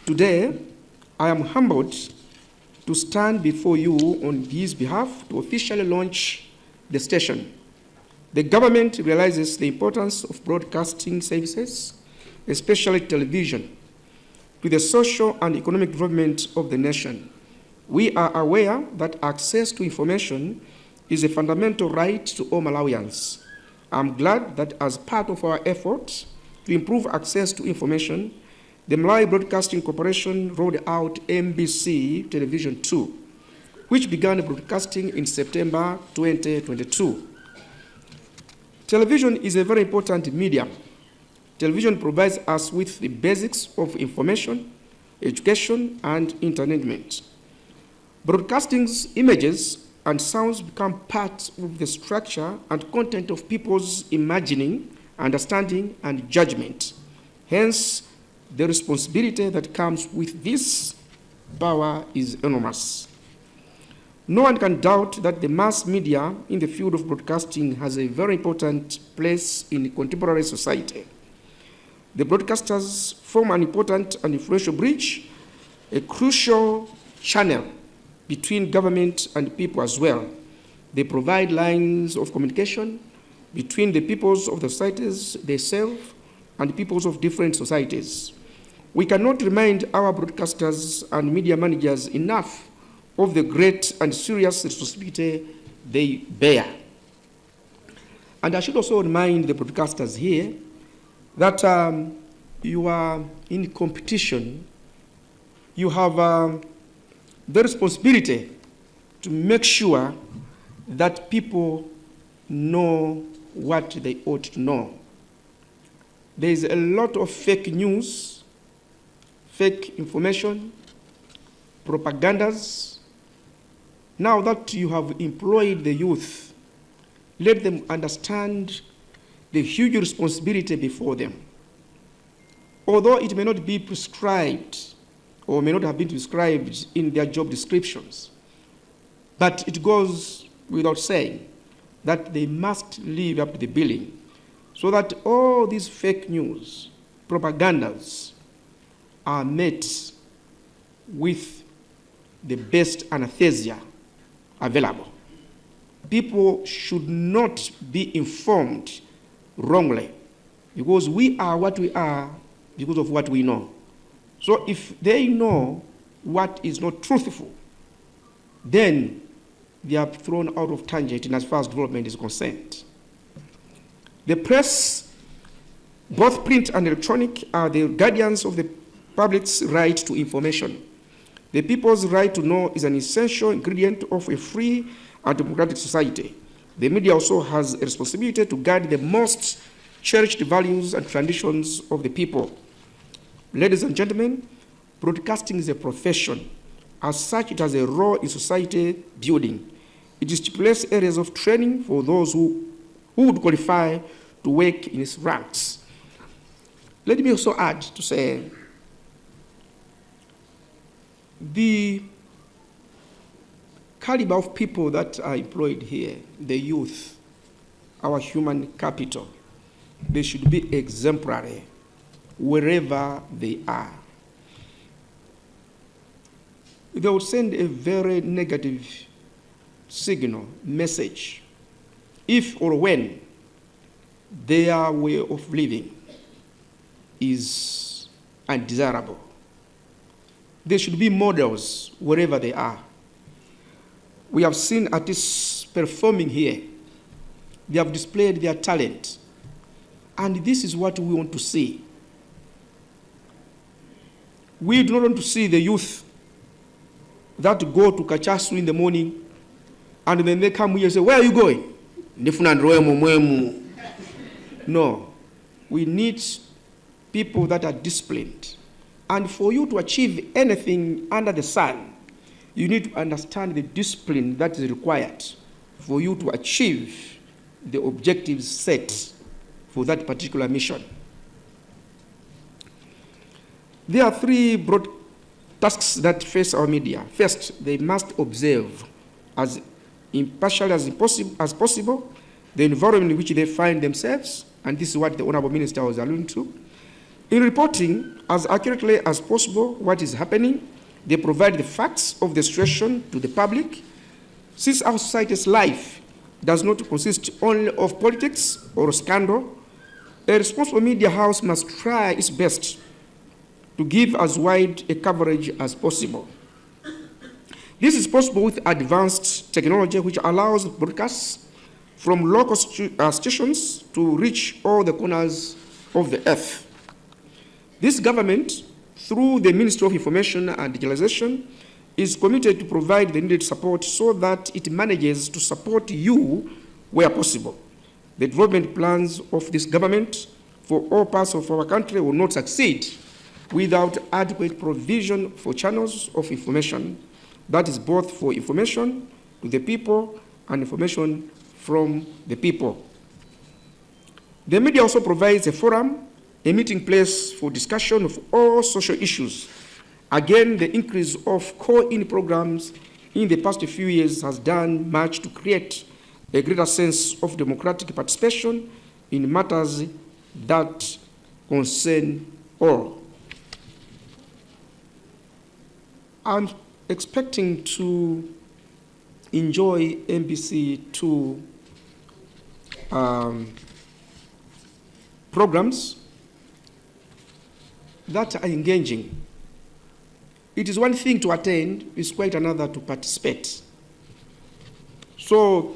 Today, I am humbled to stand before you on his behalf to officially launch the station. The government realizes the importance of broadcasting services, especially television, to the social and economic development of the nation. We are aware that access to information is a fundamental right to all Malawians. I'm glad that as part of our efforts to improve access to information, the Malawi Broadcasting Corporation rolled out MBC Television 2, which began broadcasting in September 2022. Television is a very important medium. Television provides us with the basics of information, education, and entertainment. Broadcasting's images and sounds become part of the structure and content of people's imagining, understanding, and judgment. Hence, the responsibility that comes with this power is enormous. No one can doubt that the mass media in the field of broadcasting has a very important place in contemporary society. The broadcasters form an important and influential bridge, a crucial channel between government and people as well. They provide lines of communication between the peoples of the societies they serve and peoples of different societies. We cannot remind our broadcasters and media managers enough of the great and serious responsibility they bear. And I should also remind the broadcasters here that you are in competition. You have the responsibility to make sure that people know what they ought to know. There is a lot of fake news, fake information, propagandas. Now that you have employed the youth, let them understand the huge responsibility before them. Although it may not be prescribed or may not have been prescribed in their job descriptions, but it goes without saying that they must live up to the billing so that all these fake news, propagandas are met with the best anesthesia available. People should not be informed wrongly because we are what we are because of what we know. So if they know what is not truthful, then they are thrown out of tangent in as far as development is concerned. The press, both print and electronic, are the guardians of the public's right to information. The people's right to know is an essential ingredient of a free and democratic society. The media also has a responsibility to guide the most cherished values and traditions of the people. Ladies and gentlemen, broadcasting is a profession. As such, it has a role in society building. It stipulates areas of training for those who would qualify to work in its ranks. Let me also add to say, the caliber of people that are employed here, the youth, our human capital, they should be exemplary wherever they are. They would send a very negative signal, message, if or when their way of living is undesirable. They should be models wherever they are. We have seen artists performing here. They have displayed their talent. And this is what we want to see. We do not want to see the youth that go to Kachasu in the morning and then they come here and say, where are you going? No. We need people that are disciplined. And for you to achieve anything under the sun, you need to understand the discipline that is required for you to achieve the objectives set for that particular mission. There are three broad tasks that face our media. First, they must observe as impartially as possible the environment in which they find themselves, and this is what the Honorable Minister was alluding to. In reporting as accurately as possible what is happening, they provide the facts of the situation to the public. Since our society's life does not consist only of politics or scandal, a responsible media house must try its best to give as wide a coverage as possible. This is possible with advanced technology which allows broadcasts from local stations to reach all the corners of the earth. This government, through the Ministry of Information and Digitalization, is committed to provide the needed support so that it manages to support you where possible. The development plans of this government for all parts of our country will not succeed without adequate provision for channels of information, that is both for information to the people and information from the people. The media also provides a forum, a meeting place for discussion of all social issues. Again, the increase of call-in programs in the past few years has done much to create a greater sense of democratic participation in matters that concern all. I'm expecting to enjoy MBC2 programs that are engaging. It is one thing to attend, it's quite another to participate. So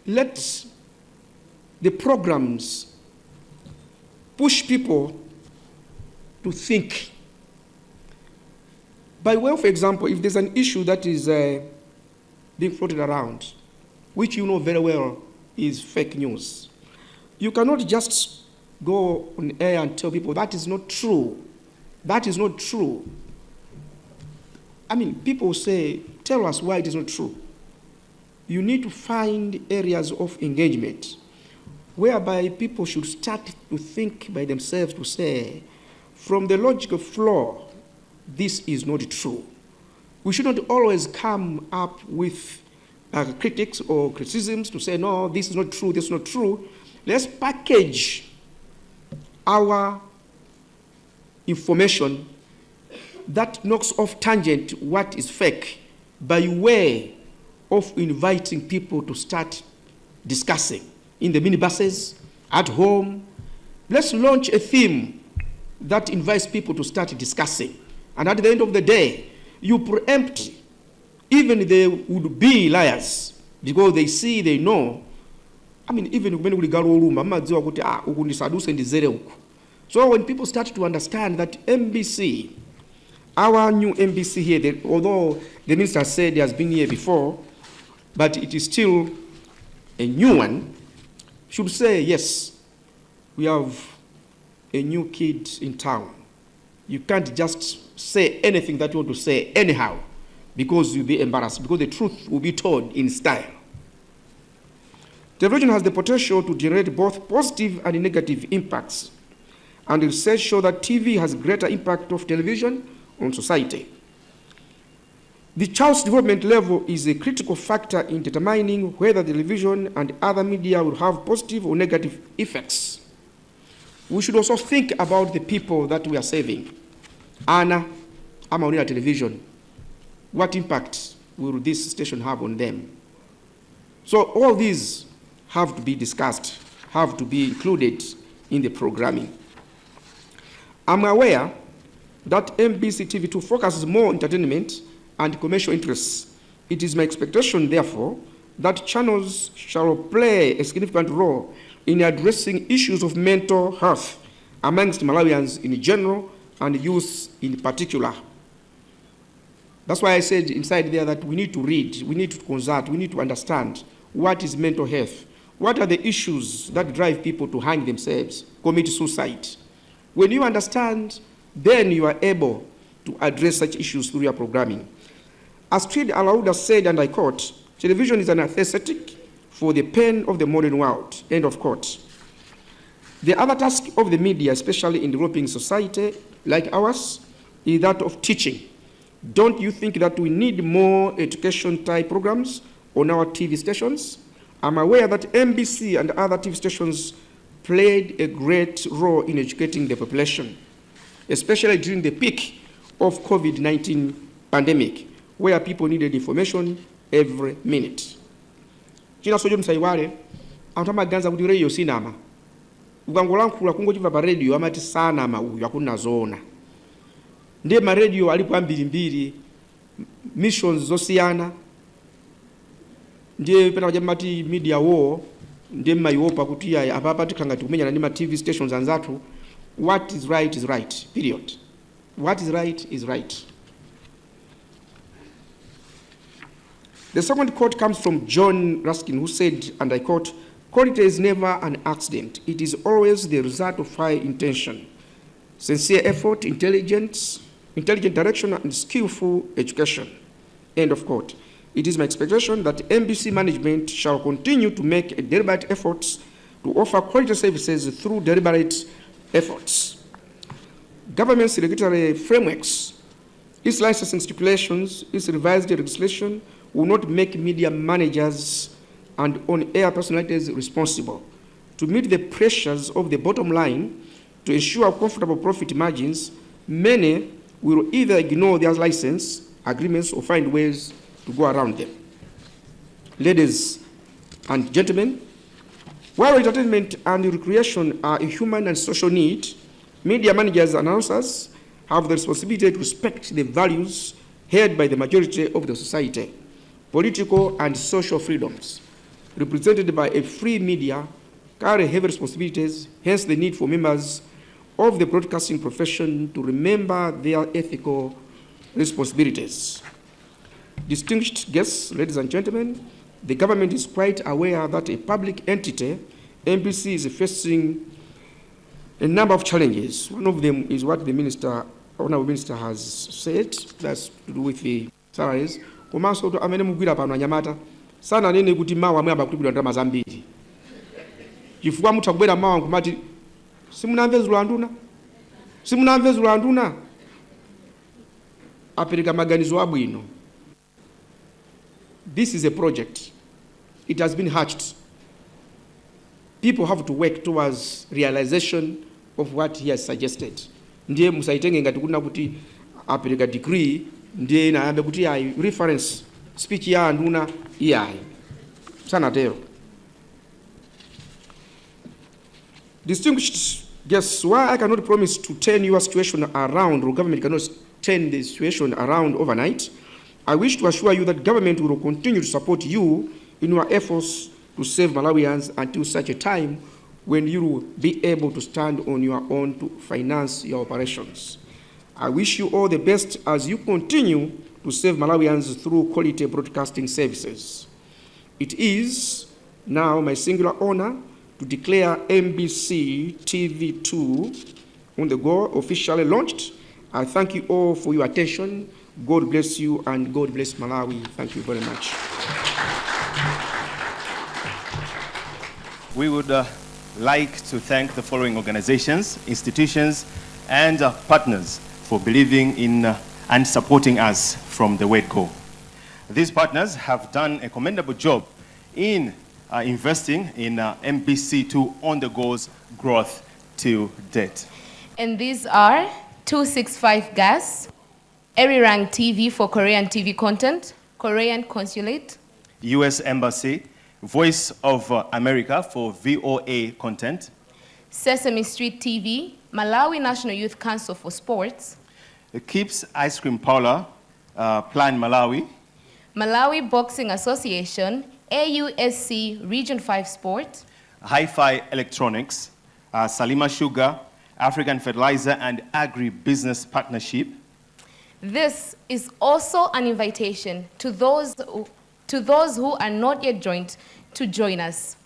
let the programs push people to think. By way of example, if there's an issue that is being floated around, which you know very well is fake news, you cannot just go on air and tell people that is not true. That is not true. I mean, people say, tell us why it is not true. You need to find areas of engagement whereby people should start to think by themselves to say, from the logical floor, this is not true. We should not always come up with critics or criticisms to say, no, this is not true, this is not true. Let's package our information that knocks off tangent what is fake by way of inviting people to start discussing in the minibuses, at home. Let's launch a theme that invites people to start discussing. And at the end of the day, you preempt, even they would be liars, because they see, they know. I mean, even when we go to so when people start to understand that MBC, our new MBC here, although the minister said he has been here before, but it is still a new one, should say, yes, we have a new kid in town. You can't just say anything that you want to say anyhow, because you'll be embarrassed, because the truth will be told in style. Television has the potential to generate both positive and negative impacts, and research shows that TV has greater impact of television on society. The child's development level is a critical factor in determining whether television and other media will have positive or negative effects. We should also think about the people that we are saving. Anna, Amaurina Television, what impact will this station have on them? So all these have to be discussed, have to be included in the programming. I'm aware that MBC TV2 focuses more on entertainment and commercial interests. It is my expectation, therefore, that channels shall play a significant role in addressing issues of mental health amongst Malawians in general and youth in particular. That's why I said inside there that we need to read, we need to consult, we need to understand what is mental health. What are the issues that drive people to hang themselves, commit suicide? When you understand, then you are able to address such issues through your programming. As Trid Alauda said, and I quote, television is an anesthetic for the pain of the modern world, end of quote. The other task of the media, especially in developing society like ours, is that of teaching. Don't you think that we need more education-type programs on our TV stations? I'm aware that MBC and other TV stations played a great role in educating the population, especially during the peak of COVID-19 pandemic, where people needed information every minute. China sojo msaiwale, antama ganza kuti radio sinama. Ukangolankhula kungochimva pa radio amati sanama uyu akuna zona. Ndiye ma radio alipo ambirimbiri, missions zosiyana. Ndiye pena wajamati media war, ndiye maiopa kuti ya apapa tikangati kumenyana ndi ma TV stations anzatu. What is right, period. What is right. The second quote comes from John Ruskin, who said, and I quote, "Quality is never an accident. It is always the result of high intention, sincere effort, intelligent direction, and skillful education." End of quote. It is my expectation that MBC management shall continue to make deliberate efforts to offer quality services through deliberate efforts. Government's regulatory frameworks, its licensing stipulations, its revised legislation will not make media managers and on-air personalities responsible. To meet the pressures of the bottom line, to ensure comfortable profit margins, many will either ignore their license agreements or find ways to go around them. Ladies and gentlemen, while entertainment and recreation are a human and social need, media managers and announcers have the responsibility to respect the values held by the majority of the society. political and social freedoms, represented by a free media, carry heavy responsibilities, hence the need for members of the broadcasting profession to remember their ethical responsibilities. Distinguished guests, ladies and gentlemen, the government is quite aware that a public entity, MBC, is facing a number of challenges. One of them is what the Honorable Minister has said, that's to do with the salaries. Komanso to amene mugwira pano anyamata sana nene kuti mawa amwe abakutibira ndalama zambiri. Chifukwa mutha kubwera mawa nkumati simunamve zulanduna? Simunamve zulanduna? Apereka maganizo abwino. This is a project. It has been hatched. People have to work towards realization of what he has suggested. Ndiye musaitenge ngati kuna kuti apereka degree ndiye naambe kuti ayi reference speech ya anduna iyayi. Sanatero. Distinguished guests, why I cannot promise to turn your situation around, or government cannot turn the situation around overnight, I wish to assure you that government will continue to support you in your efforts to save Malawians until such a time when you will be able to stand on your own to finance your operations. I wish you all the best as you continue to save Malawians through quality broadcasting services. It is now my singular honor to declare MBC TV2 on the go officially launched. I thank you all for your attention. God bless you and God bless Malawi. Thank you very much. We would like to thank the following organizations, institutions, and partners for believing in and supporting us from the word go. These partners have done a commendable job in investing in MBC2 on the go's growth to date. And these are 265 Gas, Erirang TV for Korean TV content, Korean Consulate, US Embassy, Voice of America for VOA content, Sesame Street TV, Malawi National Youth Council for Sports, Keeps Ice Cream Parlor, Plan Malawi, Malawi Boxing Association, AUSC Region 5 Sport, Hi-Fi Electronics, Salima Sugar, African Fertilizer and Agri-Business Partnership. This is also an invitation to those who are not yet joined to join us.